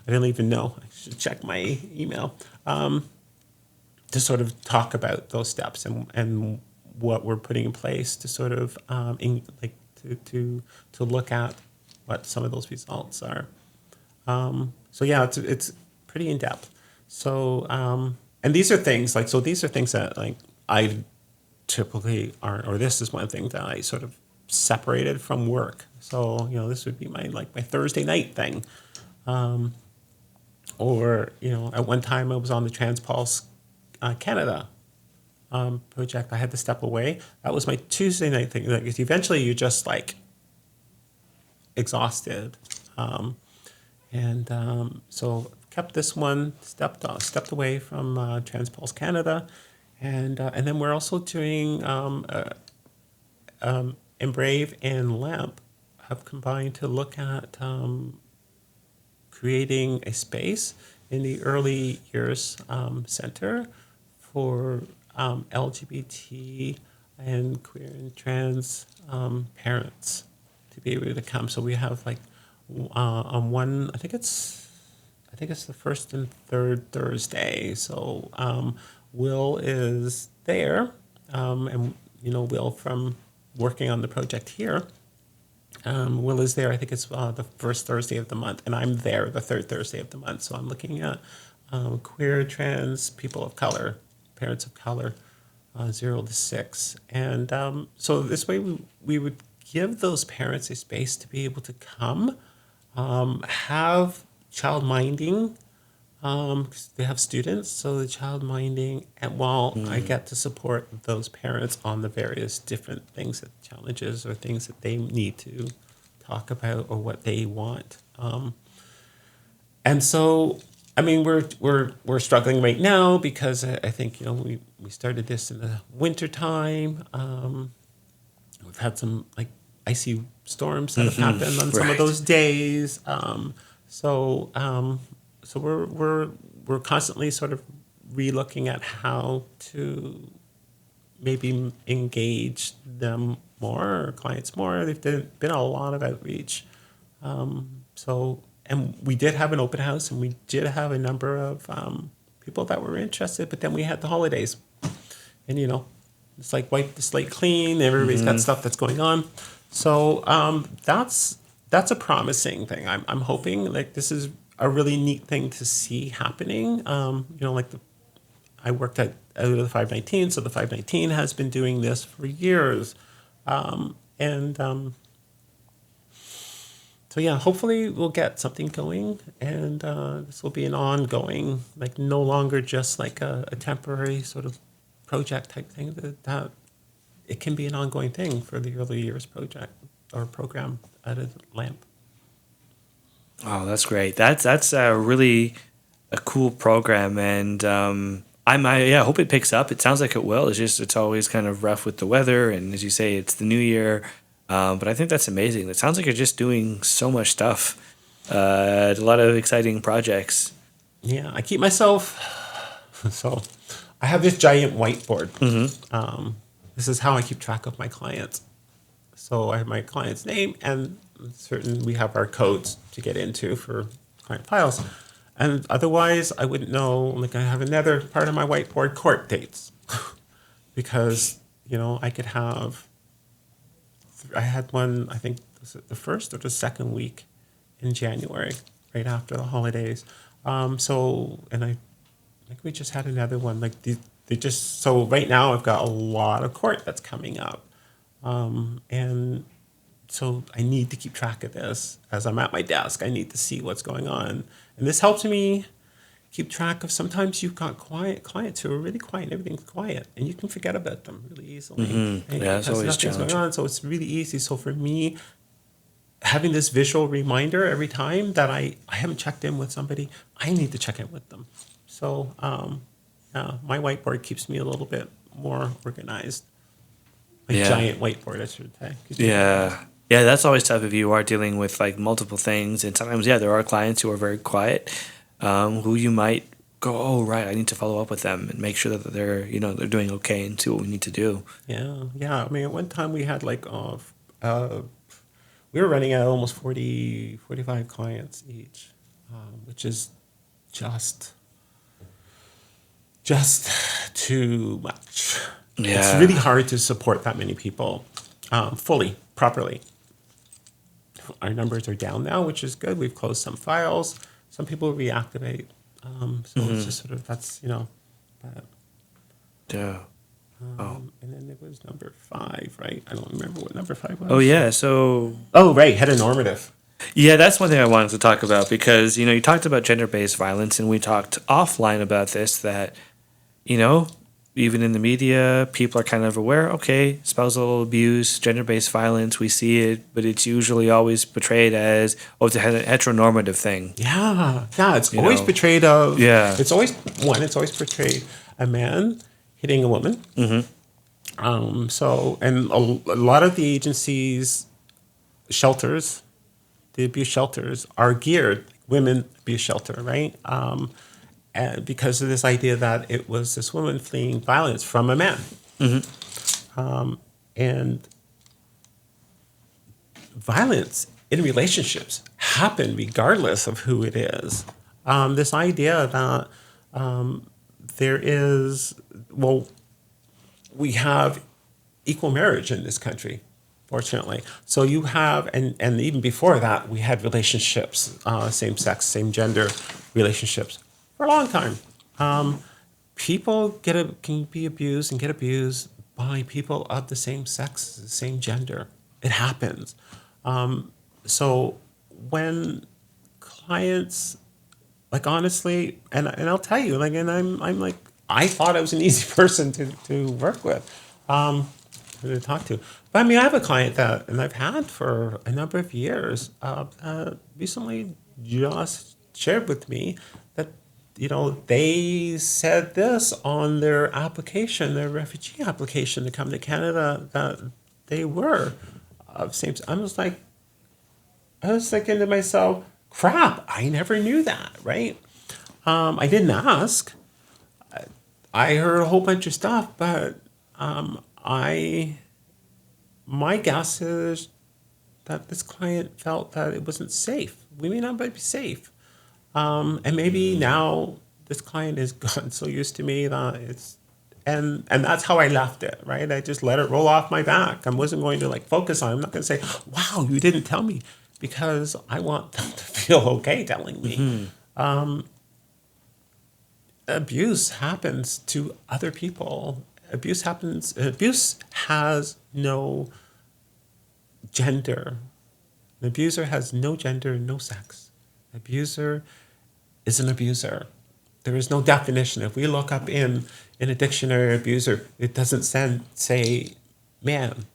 [SPEAKER 2] don't even know. I should check my email to sort of talk about those steps and what we're putting in place to sort of to look at what some of those results are. So yeah, it's pretty in depth. So and these are things that typically aren't, or this is one thing that I sort of separated from work. So, this would be my Thursday night thing. Or, at one time I was on the Transpulse Canada project. I had to step away. That was my Tuesday night thing. Like, eventually you're just exhausted. So kept this one, stepped away from Transpulse Canada. And then we're also doing EMBRAVE and LAMP have combined to look at creating a space in the early years center for LGBT and queer and trans parents to be able to come. So we have on one, I think it's the first and third Thursday. So Will is there, and Will from working on the project here. Will is there. I think it's the first Thursday of the month, and I'm there the third Thursday of the month. So I'm looking at queer, trans, people of color, parents of color, 0 to 6, and so this way we would give those parents a space to be able to come, have child minding. 'Cause they have students, so the child minding, and while I get to support those parents on the various different things, challenges or things that they need to talk about or what they want. And so, I mean, we're struggling right now because I think we started this in the winter time. We've had some icy storms that have happened on some of those days. So we're constantly sort of relooking at how to maybe engage them more or clients more. There's been a lot of outreach. And we did have an open house, and we did have a number of people that were interested, but then we had the holidays. And, it's like wipe the slate clean. Everybody's got stuff that's going on. So that's a promising thing. I'm hoping this is a really neat thing to see happening. I worked out of the 519, so the 519 has been doing this for years. So yeah, hopefully we'll get something going, and this will be an ongoing, no longer just a temporary sort of project type thing, that it can be an ongoing thing for the early years project or program at LAMP.
[SPEAKER 1] Oh, that's great. That's really a cool program, and I hope it picks up. It sounds like it will. It's always kind of rough with the weather, and as you say, it's the new year. But I think that's amazing. It sounds like you're just doing so much stuff. A lot of exciting projects.
[SPEAKER 2] Yeah, I keep myself. So, I have this giant whiteboard. This is how I keep track of my clients. So I have my client's name, and we have our codes to get into for client files. And otherwise, I wouldn't know. I have another part of my whiteboard, court dates, because I could have. I had one, I think, was it the first or the second week in January, right after the holidays. And I think we just had another one. So right now I've got a lot of court that's coming up. And so I need to keep track of this as I'm at my desk. I need to see what's going on. And this helps me keep track of, sometimes you've got quiet clients who are really quiet and everything's quiet, and you can forget about them really easily.
[SPEAKER 1] Right? Yeah, it's always challenging.
[SPEAKER 2] Going on, so it's really easy. So for me, having this visual reminder every time that I haven't checked in with somebody, I need to check in with them. So my whiteboard keeps me a little bit more organized. Giant whiteboard, I should say.
[SPEAKER 1] Yeah, that's always tough if you are dealing with multiple things, and sometimes there are clients who are very quiet, who you might go, oh right, I need to follow up with them and make sure that they're they're doing okay and see what we need to do.
[SPEAKER 2] Yeah. I mean, at one time we had we were running at almost 45 clients each, which is just too much.
[SPEAKER 1] Yeah.
[SPEAKER 2] It's really hard to support that many people fully, properly. Our numbers are down now, which is good. We've closed some files. Some people reactivate. So it's just sort of, that's, but.
[SPEAKER 1] Yeah.
[SPEAKER 2] And then there was number 5, right? I don't remember what number 5 was.
[SPEAKER 1] Oh yeah, so
[SPEAKER 2] Oh, right, heteronormative.
[SPEAKER 1] yeah, that's one thing I wanted to talk about because you talked about gender-based violence, and we talked offline about this. That even in the media, people are kind of aware. Okay, spousal abuse, gender-based violence, we see it, but it's usually always portrayed as it's a heteronormative thing.
[SPEAKER 2] Yeah, it's
[SPEAKER 1] You
[SPEAKER 2] always
[SPEAKER 1] know.
[SPEAKER 2] portrayed of.
[SPEAKER 1] Yeah.
[SPEAKER 2] It's always portrayed a man hitting a woman. So, and a lot of the agencies, shelters, the abuse shelters are geared women abuse shelter, right? And because of this idea that it was this woman fleeing violence from a man, and violence in relationships happen regardless of who it is. This idea that there is, we have equal marriage in this country, fortunately. So you have, and even before that, we had relationships, same sex, same gender relationships for a long time. People can be abused and get abused by people of the same sex, the same gender. It happens. So when clients, like honestly, and I'll tell you, like, and I'm like, I thought I was an easy person to work with, to talk to. But I mean, I have a client that, and I've had for a number of years, recently just shared with me that, they said this on their application, their refugee application to come to Canada, that they were of same. I was thinking to myself, crap, I never knew that, right? I didn't ask. I heard a whole bunch of stuff, but my guess is that this client felt that it wasn't safe. We may not be safe. And maybe now this client has gotten so used to me that it's, and that's how I left it, right? I just let it roll off my back. I wasn't going to focus on it. I'm not going to say, wow, you didn't tell me, because I want them to feel okay telling me. Abuse happens to other people. Abuse has no gender. An abuser has no gender, no sex. Abuser is an abuser. There is no definition. If we look up in a dictionary abuser, it doesn't say man.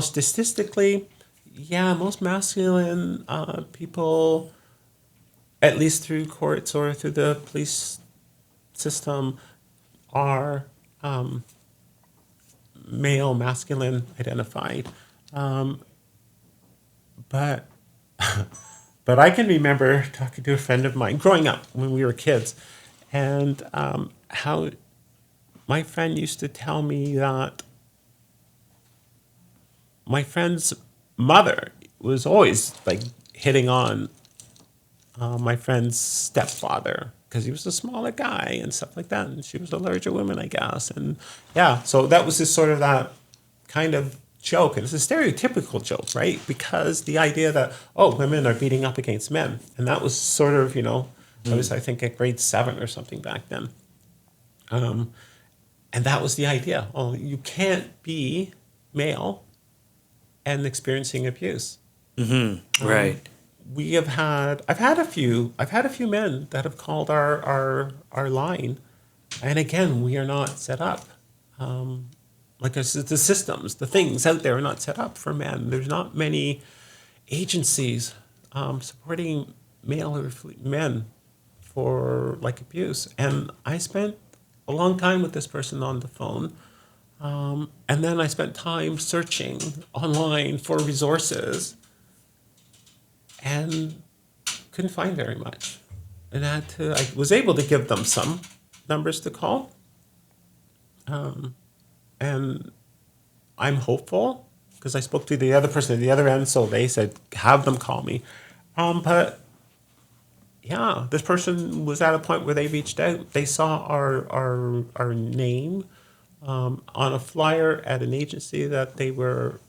[SPEAKER 2] Statistically, yeah, most masculine people, at least through courts or through the police system, are male, masculine identified. But but I can remember talking to a friend of mine growing up when we were kids, and how my friend used to tell me that my friend's mother was always hitting on my friend's stepfather because he was a smaller guy and stuff like that, and she was a larger woman, I guess. And yeah, so that was just sort of that kind of joke, and it's a stereotypical joke, right? Because the idea that, women are beating up against men, and that was sort of, I was, I think, at grade 7 or something back then. And that was the idea. You can't be male and experiencing abuse.
[SPEAKER 1] Right.
[SPEAKER 2] I've had a few men that have called our line, and again, we are not set up. The systems, the things out there are not set up for men. There's not many agencies supporting male or men for abuse. And I spent a long time with this person on the phone. And then I spent time searching online for resources and couldn't find very much. And I was able to give them some numbers to call. And I'm hopeful because I spoke to the other person at the other end, so they said, have them call me. But yeah, this person was at a point where they reached out. They saw our name on a flyer at an agency that they were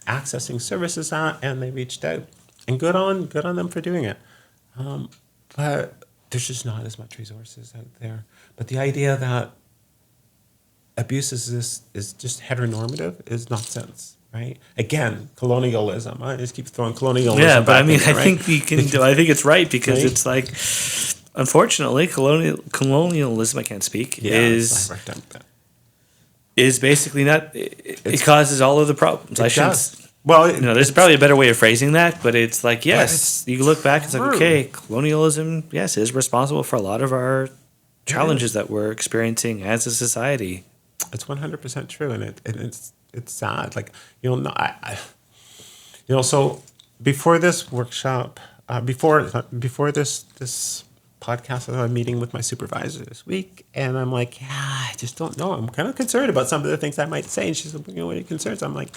[SPEAKER 2] accessing services at, and they reached out. And good on them for doing it. But there's just not as much resources out there. But the idea that abuse is just heteronormative is nonsense, right? Again, colonialism. I just keep throwing colonialism.
[SPEAKER 1] Yeah, but
[SPEAKER 2] back
[SPEAKER 1] I mean,
[SPEAKER 2] in there,
[SPEAKER 1] I think you can. I think it's right because
[SPEAKER 2] Right?
[SPEAKER 1] it's like, unfortunately, colonialism. I can't speak.
[SPEAKER 2] It's like, right,
[SPEAKER 1] Is basically not. It causes all of the problems. I shouldn't.
[SPEAKER 2] does. Well,
[SPEAKER 1] There's probably a better way of phrasing that, but it's like, yes,
[SPEAKER 2] it's
[SPEAKER 1] you look back, it's like,
[SPEAKER 2] true.
[SPEAKER 1] okay, colonialism, yes, is responsible for a lot of our challenges that we're experiencing as a society.
[SPEAKER 2] It's 100% true, and it's sad. Like, no, so before this workshop, before this podcast, I was meeting with my supervisor this week, and I'm like, yeah, I just don't know. I'm kind of concerned about some of the things I might say, and she's like, what are your concerns? I'm like,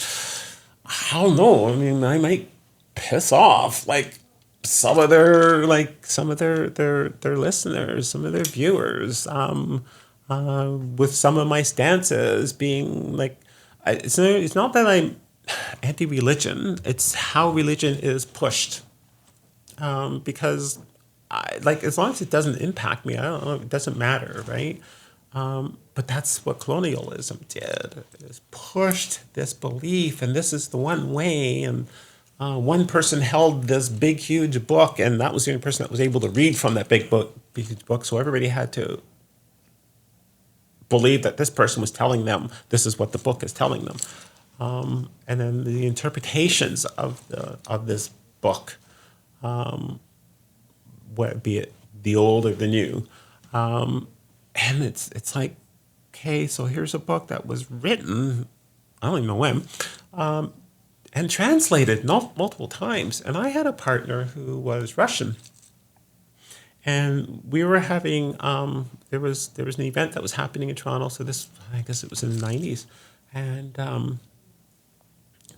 [SPEAKER 2] I don't know. I mean, I might piss off like some of their listeners, some of their viewers, with some of my stances being like, it's not that I'm anti-religion. It's how religion is pushed, because as long as it doesn't impact me, I don't know, it doesn't matter, right? But that's what colonialism did, is pushed this belief, and this is the one way, and one person held this big, huge book, and that was the only person that was able to read from that big huge book, so everybody had to believe that this person was telling them this is what the book is telling them. And then the interpretations of this book, be it the old or the new, and it's like, okay, so here's a book that was written, I don't even know when, and translated multiple times. And I had a partner who was Russian, and we were having there was an event that was happening in Toronto. So I guess it was in the 90s, and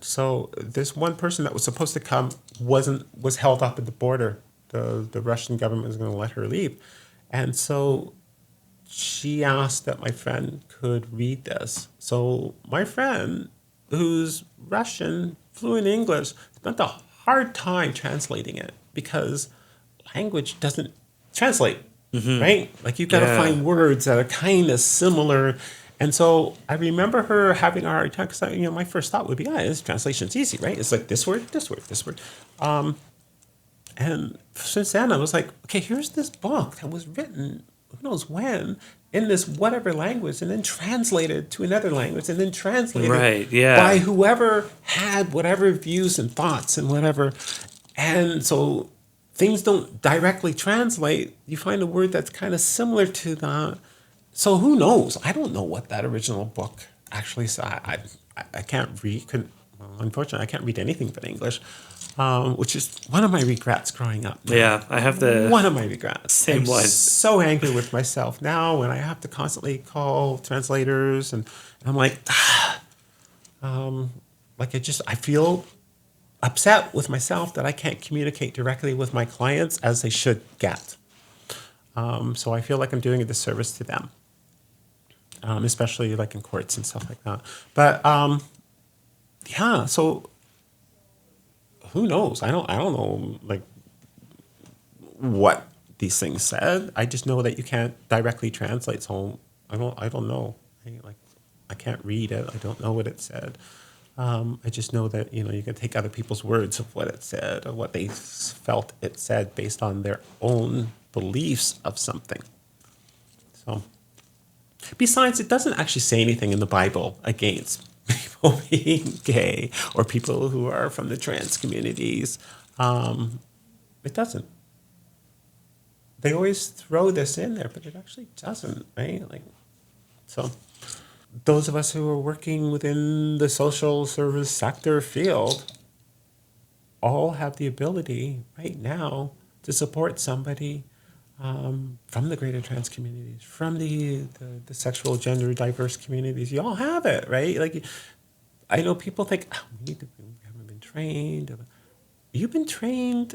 [SPEAKER 2] so this one person that was supposed to come was held up at the border. The Russian government was going to let her leave, and so she asked that my friend could read this. So my friend, who's Russian, fluent English, spent a hard time translating it because language doesn't translate, right? Like, you've got to find words that are kind of similar. And so I remember her having a hard time because, my first thought would be, this translation's easy, right? It's like this word, this word, this word. And since then, I was like, okay, here's this book that was written who knows when, in this whatever language, and then translated to another language, and then translated by whoever had whatever views and thoughts and whatever. And so things don't directly translate. You find a word that's kind of similar to that. So who knows? I don't know what that original book actually said. I can't read. Unfortunately, I can't read anything but English. Which is one of my regrets growing up.
[SPEAKER 1] Yeah, I have
[SPEAKER 2] one of my regrets.
[SPEAKER 1] Same one.
[SPEAKER 2] I'm so angry with myself now when I have to constantly call translators, and I'm like, I feel upset with myself that I can't communicate directly with my clients as they should get. So I feel like I'm doing a disservice to them, especially like in courts and stuff like that. But so. Who knows? I don't know like what these things said. I just know that you can't directly translate. So I don't know. I can't read it. I don't know what it said. I just know that you can take other people's words of what it said or what they felt it said based on their own beliefs of something. So besides, it doesn't actually say anything in the Bible against people being gay or people who are from the trans communities. It doesn't. They always throw this in there, but it actually doesn't, right? So those of us who are working within the social service sector field all have the ability right now to support somebody from the greater trans communities, from the sexual, gender diverse communities. You all have it, right? Like, I know people think, we haven't been trained. You've been trained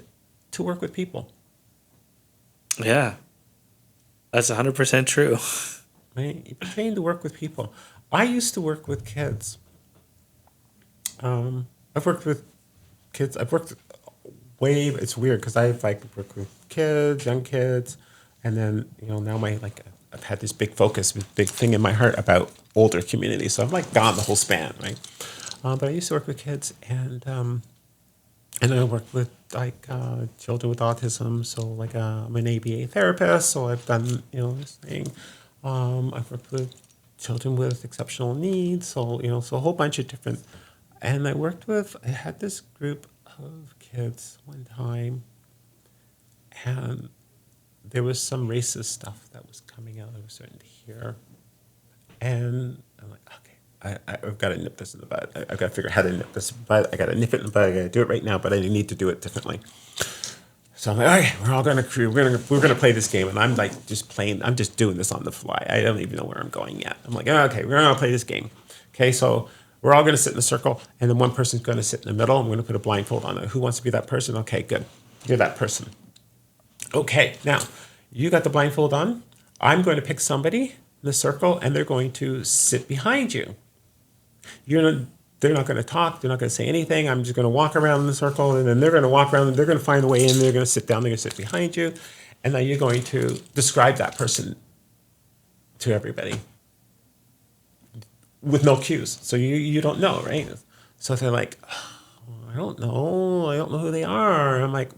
[SPEAKER 2] to work with people.
[SPEAKER 1] Yeah, that's 100% true.
[SPEAKER 2] Right? You've been trained to work with people. I used to work with kids. I've worked with kids. It's weird because I've worked with kids, young kids, and then now my I've had this big focus, this big thing in my heart about older communities. So I've like gone the whole span, right? But I used to work with kids, and I work with like children with autism. So like I'm an ABA therapist, so I've done this thing. I've worked with children with exceptional needs, so so a whole bunch of different. And I had this group of kids one time, and there was some racist stuff that was coming out. I was starting to hear, and I'm like, okay, I've got to nip this in the bud. I've got to figure out how to nip this in the bud. I got to nip it in the bud. I got to do it right now, but I need to do it differently. So I'm like, all right, we're all gonna we're gonna play this game, and I'm like just playing. I'm just doing this on the fly. I don't even know where I'm going yet. I'm like, oh, okay, we're gonna play this game. Okay, so we're all gonna sit in a circle, and then one person's gonna sit in the middle. I'm gonna put a blindfold on it. Who wants to be that person? Okay, good. You're that person. Okay, now you got the blindfold on. I'm going to pick somebody in the circle, and they're going to sit behind you. They're not going to talk. They're not going to say anything. I'm just going to walk around in the circle, and then they're going to walk around, and they're going to find a way in. They're going to sit down. They're going to sit behind you, and then you're going to describe that person to everybody with no cues. So you don't know, right? So they're like, oh, I don't know who they are. And I'm like,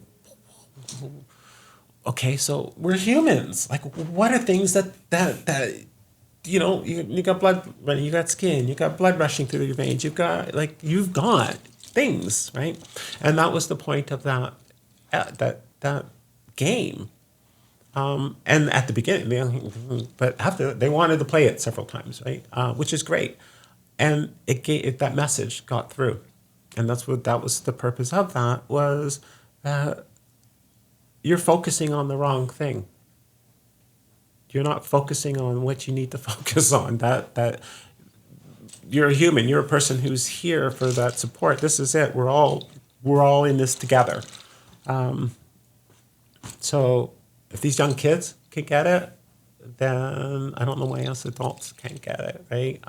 [SPEAKER 2] okay, so we're humans. Like, what are things that you got blood running, you got skin, you got blood rushing through your veins, you've got things, right? And that was the point of that game. And at the beginning, but after they wanted to play it several times, right? Which is great, and that message got through, and that was the purpose of that, was that you're focusing on the wrong thing. You're not focusing on what you need to focus on. That you're a human. You're a person who's here for that support. This is it. We're all in this together. So if these young kids can get it, then I don't know why us adults can't get it, right?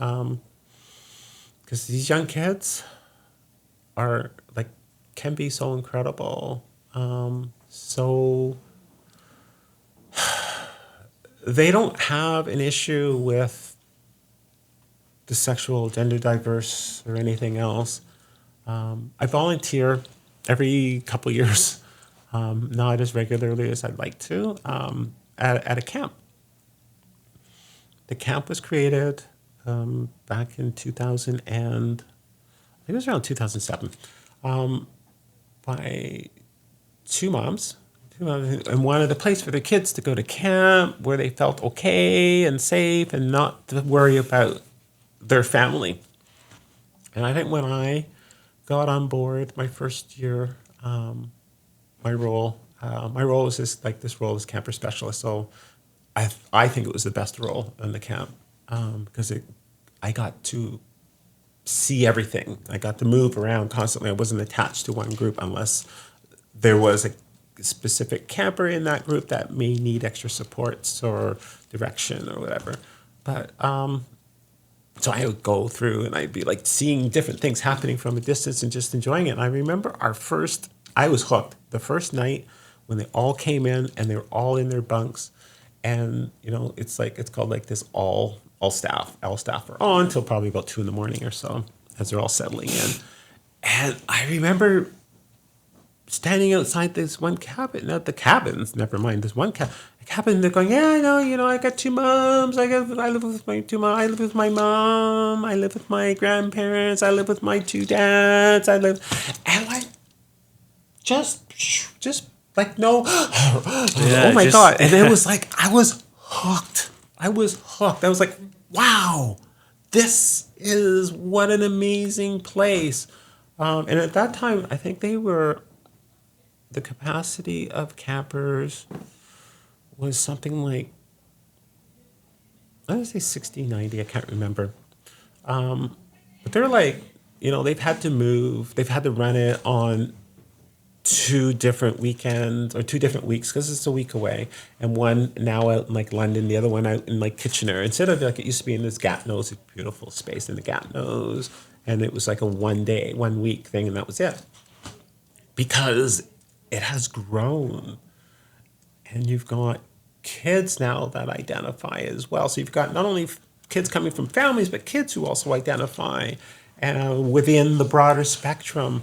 [SPEAKER 2] Because these young kids can be so incredible. So they don't have an issue with the sexual, gender diverse, or anything else. I volunteer every couple of years, not as regularly as I'd like to, at a camp. The camp was created back in 2000 and I think it was around 2007 by two moms and wanted a place for their kids to go to camp where they felt okay and safe and not to worry about their family. And I think when I got on board my first year, my role was this role as camper specialist. So I think it was the best role in the camp because I got to see everything. I got to move around constantly. I wasn't attached to one group unless there was a specific camper in that group that may need extra supports or direction or whatever. But so I would go through and I'd be like seeing different things happening from a distance and just enjoying it. And I remember I was hooked. The first night when they all came in and they were all in their bunks, and it's called like this all staff are on until probably about 2 a.m. or so as they're all settling in. And I remember standing outside this one cabin, not the cabins, never mind, this one cabin, they're going, yeah, I know, I got two moms, I live with my two moms, I live with my mom, I live with my grandparents, I live with my two dads, and like, just like, no, yeah, oh my God. And it was like, I was hooked. I was like, wow, this is what an amazing place. And at that time, I think the capacity of campers was something like, I would say 60, 90, I can't remember. But they're like, they've had to move, they've had to run it on 2 different weekends or 2 different weeks because it's a week away, and one now out in like London, the other one out in like Kitchener, instead of like it used to be in this Gatineau's, a beautiful space in the Gatineau's, and it was like a 1 week thing, and that was it. Because it has grown, and you've got kids now that identify as well. So you've got not only kids coming from families, but kids who also identify within the broader spectrum.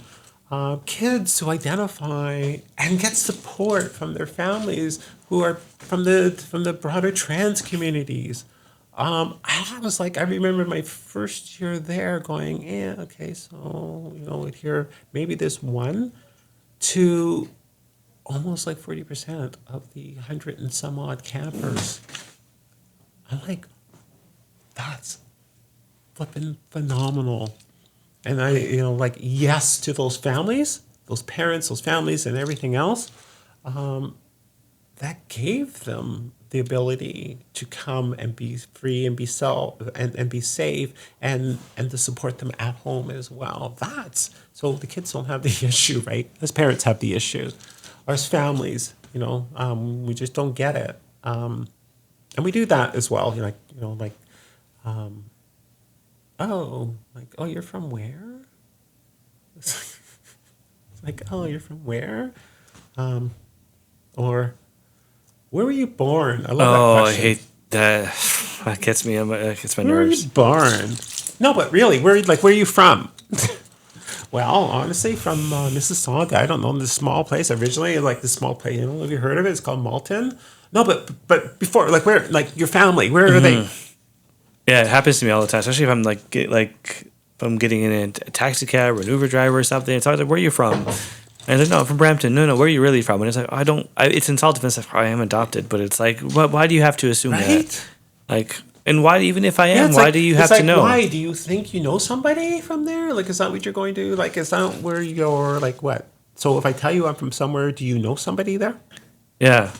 [SPEAKER 2] Kids who identify and get support from their families who are from the broader trans communities. I was like, I remember my first year there going, yeah, okay, so, here, maybe this one to almost like 40% of the 100 and some odd campers. I'm like, that's flipping phenomenal. And I, like, yes to those families, those parents, those families, and everything else. That gave them the ability to come and be free and be and be safe and to support them at home as well. So the kids don't have the issue, right? As parents have the issue. Or as families, we just don't get it. And we do that as well. Oh, you're from where? It's like, oh, you're from where? Or where were you born? I love that question.
[SPEAKER 1] I hate that. That gets me. That gets my
[SPEAKER 2] Where were
[SPEAKER 1] nerves.
[SPEAKER 2] you born? No, but really, where are you from? Well, honestly, from Mississauga. I don't know, this small place originally, like this small place. Have you heard of it? It's called Malton. No, but before, like where, like your family, where are they?
[SPEAKER 1] Yeah, it happens to me all the time, especially if I'm if I'm getting in a taxi cab or an Uber driver or something. It's always like, where are you from? And I'm like, no, I'm from Brampton. No, where are you really from? And it's like, it's insulting. It's like, I am adopted, but it's like, why do you have to assume that? Like, and why, even if I am, why do you have to know?
[SPEAKER 2] Why do you think you know somebody from there? Like, is that what you're going to, like, is that where you're, like, what? So if I tell you I'm from somewhere, do you know somebody there?
[SPEAKER 1] Yeah.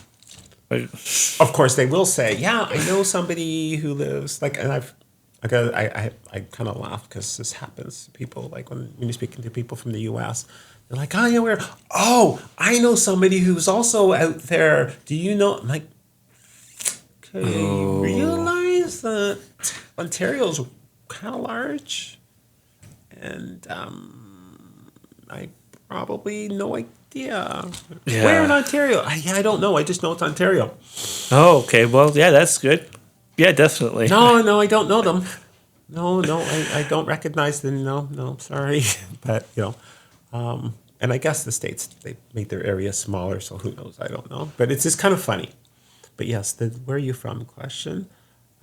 [SPEAKER 2] Of course, they will say, yeah, I know somebody who lives, like, and I kind of laugh because this happens to people, like when you're speaking to people from the U.S., they're like, oh, yeah, I know somebody who's also out there. Do you know? I'm like, okay, you realize that Ontario's kind of large, and I probably no idea.
[SPEAKER 1] Yeah.
[SPEAKER 2] Where in Ontario? I don't know. I just know it's Ontario.
[SPEAKER 1] Oh, okay. Well, yeah, that's good. Yeah, definitely.
[SPEAKER 2] No, I don't know them. No, I don't recognize them. No, sorry. But, and I guess the States, they made their area smaller, so who knows? I don't know. But it's just kind of funny. But yes, the where are you from question.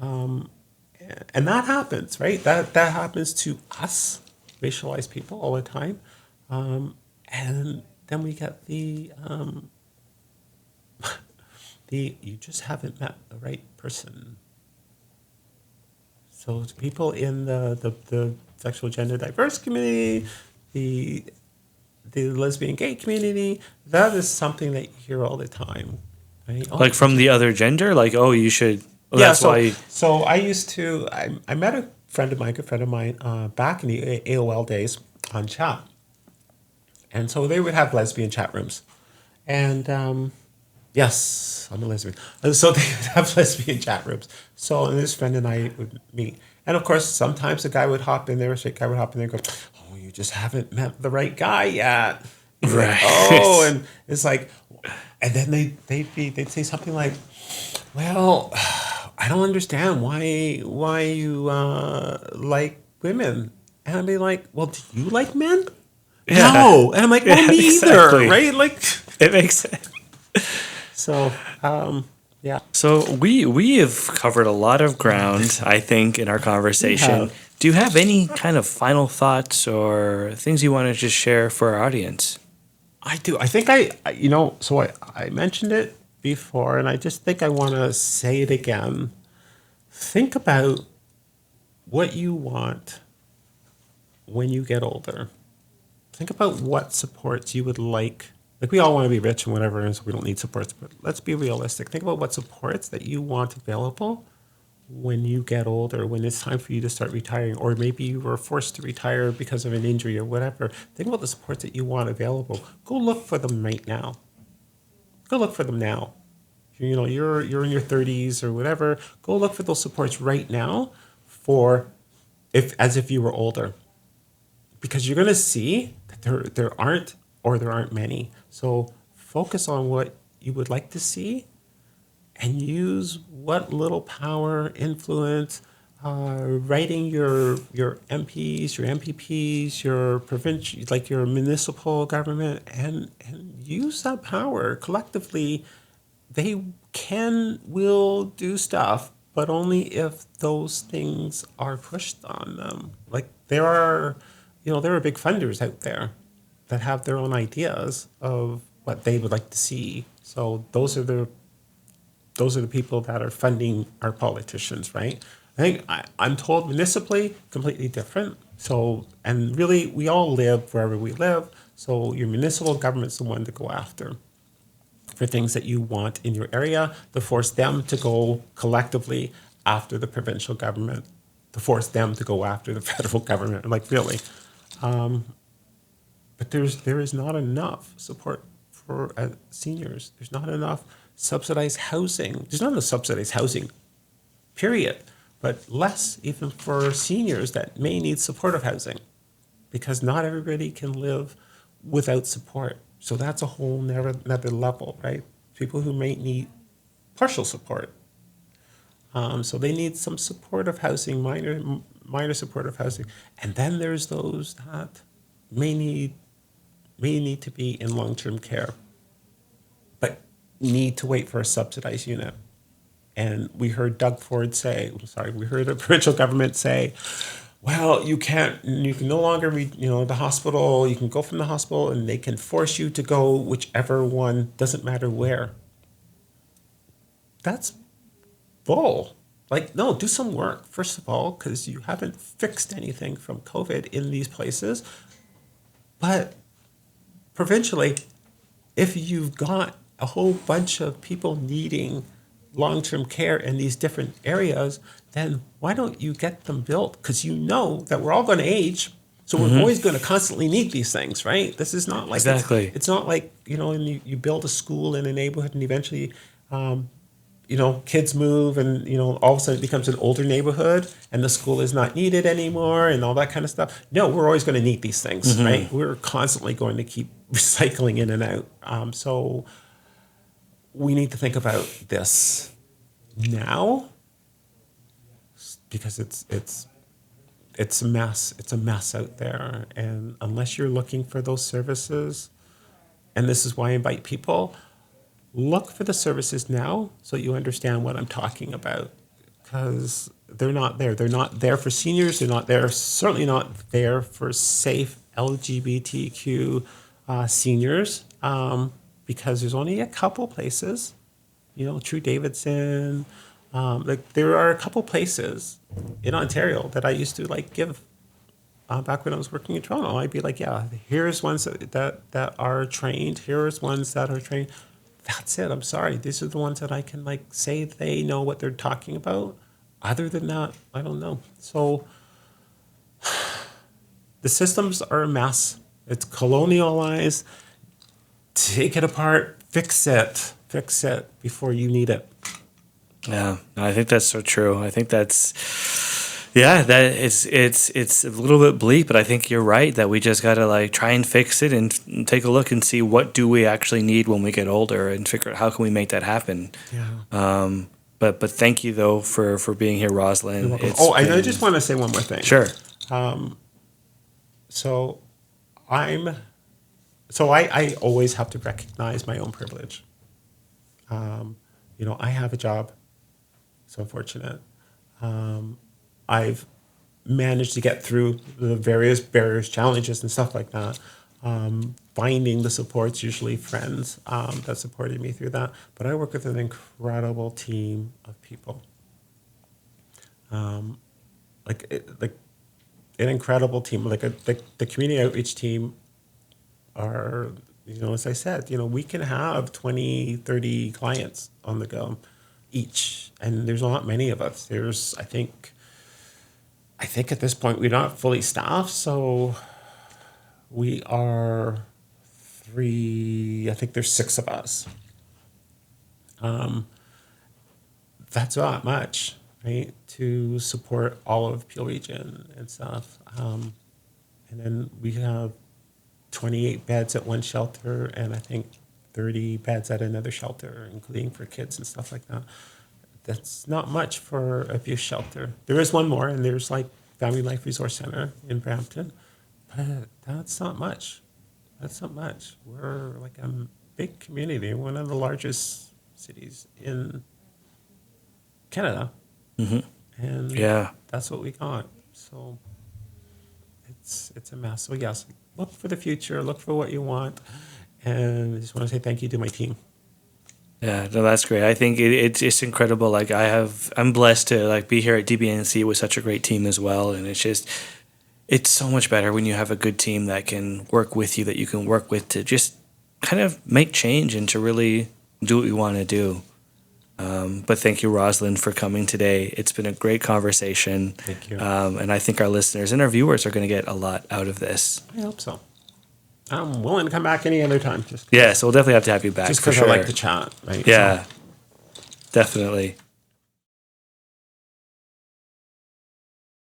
[SPEAKER 2] And that happens, right? That happens to us, racialized people, all the time. And then we get the you just haven't met the right person. So to people in the sexual gender diverse community, the lesbian gay community, that is something that you hear all the time. Right?
[SPEAKER 1] Like from the other gender? Like, oh, you should... Well, yeah, that's why...
[SPEAKER 2] So I used to... I met a good friend of mine back in the AOL days on chat. And so they would have lesbian chat rooms. And yes, I'm a lesbian. And so they would have lesbian chat rooms. So and this friend and I would meet. And of course, sometimes a guy would hop in there, a straight guy would hop in there and go, oh, you just haven't met the right guy yet.
[SPEAKER 1] Right.
[SPEAKER 2] Like, oh, and it's like... And then they'd say something like, well, I don't understand why you like women. And I'd be like, well, do you like men? Yeah. No. And I'm like, well, me
[SPEAKER 1] exactly.
[SPEAKER 2] either, right? Like,
[SPEAKER 1] it makes sense.
[SPEAKER 2] So, yeah.
[SPEAKER 1] So we have covered a lot of ground, I think, in our conversation. Do you have any kind of final thoughts or things you want to just share for our audience?
[SPEAKER 2] I do. I think so I mentioned it before, and I just think I want to say it again. Think about what you want when you get older. Think about what supports you would like. Like, we all want to be rich and whatever, and so we don't need supports, but let's be realistic. Think about what supports that you want available when you get older, when it's time for you to start retiring, or maybe you were forced to retire because of an injury or whatever. Think about the supports that you want available. Go look for them right now. Go look for them now. You're in your 30s or whatever. Go look for those supports right now as if you were older. Because you're going to see that there aren't many. So focus on what you would like to see and use what little power, influence, writing your MPs, your MPPs, your provincial, like your municipal government, and use that power collectively. They will do stuff, but only if those things are pushed on them. Like there are big funders out there that have their own ideas of what they would like to see. So those are the people that are funding our politicians, right? I'm told municipally, completely different. So, and really, we all live wherever we live. So your municipal government's the one to go after for things that you want in your area, to force them to go collectively after the provincial government, to force them to go after the federal government. Like really, but there is not enough support for seniors. There's not enough subsidized housing. There's not enough subsidized housing, period. But less even for seniors that may need supportive housing, because not everybody can live without support. So that's a whole another level, right? People who may need partial support. So they need some supportive housing, minor supportive housing. And then there's those that may need to be in long-term care, but need to wait for a subsidized unit. And we heard we heard the provincial government say, well, you can no longer the hospital, you can go from the hospital and they can force you to go whichever one, doesn't matter where. That's bull. Like, no, do some work, first of all, because you haven't fixed anything from COVID in these places. But provincially, if you've got a whole bunch of people needing long-term care in these different areas, then why don't you get them built? Because you know that we're all going to age, so we're always going to constantly need these things, right? This is not like
[SPEAKER 1] Exactly.
[SPEAKER 2] it's not like and you build a school in a neighborhood and eventually kids move and all of a sudden it becomes an older neighborhood and the school is not needed anymore and all that kind of stuff. No, we're always going to need these things, right? We're constantly going to keep recycling in and out. So we need to think about this now, because it's a mess. It's a mess out there, and unless you're looking for those services, and this is why I invite people, look for the services now so you understand what I'm talking about, because they're not there. They're not there for seniors. They're not there. Certainly not there for safe LGBTQ seniors. Because there's only a couple places, True Davidson. There are a couple places in Ontario that I used to give. Back when I was working in Toronto, I'd be like, yeah, here's ones that are trained. Here's ones that are trained. That's it. I'm sorry. These are the ones that I can say they know what they're talking about. Other than that, I don't know. So the systems are a mess. It's colonialized. Take it apart, fix it before you need it.
[SPEAKER 1] Yeah, I think that's so true. I think that's, that it's a little bit bleak, but I think you're right that we just gotta try and fix it and take a look and see what do we actually need when we get older and figure out how can we make that happen.
[SPEAKER 2] Yeah.
[SPEAKER 1] But thank you though for being here, Rosalyn.
[SPEAKER 2] And I just want to say one more thing.
[SPEAKER 1] Sure.
[SPEAKER 2] So I always have to recognize my own privilege. I have a job. So fortunate. I've managed to get through the various barriers, challenges, and stuff like that. Finding the supports, usually friends, that supported me through that. But I work with an incredible team of people. An incredible team. The community outreach team are, as I said, we can have 20, 30 clients on the go each. And there's not many of us. There's, I think at this point, we're not fully staffed. So we are I think there's 6 of us. That's not much, right? To support all of Peel Region and stuff. And then we have 28 beds at one shelter, and I think 30 beds at another shelter, including for kids and stuff like that. That's not much for abuse shelter. There is one more, and there's like Family Life Resource Center in Brampton, but that's not much. That's not much. We're like a big community, one of the largest cities in Canada, and that's what we got. So it's a mess. So yes, look for the future, look for what you want, and I just want to say thank you to my team.
[SPEAKER 1] Yeah, no, that's great. I think it's incredible. Like I'm blessed to like be here at DBNC with such a great team as well, and it's so much better when you have a good team that can work with you, that you can work with to just kind of make change and to really do what you want to do. But thank you, Rosalyn, for coming today. It's been a great conversation.
[SPEAKER 2] Thank you.
[SPEAKER 1] And I think our listeners and our viewers are going to get a lot out of this.
[SPEAKER 2] I hope so. I'm willing to come back any other time.
[SPEAKER 1] Yeah, so we'll definitely have to have you back.
[SPEAKER 2] Just because I like to chat. Right?
[SPEAKER 1] Yeah, definitely.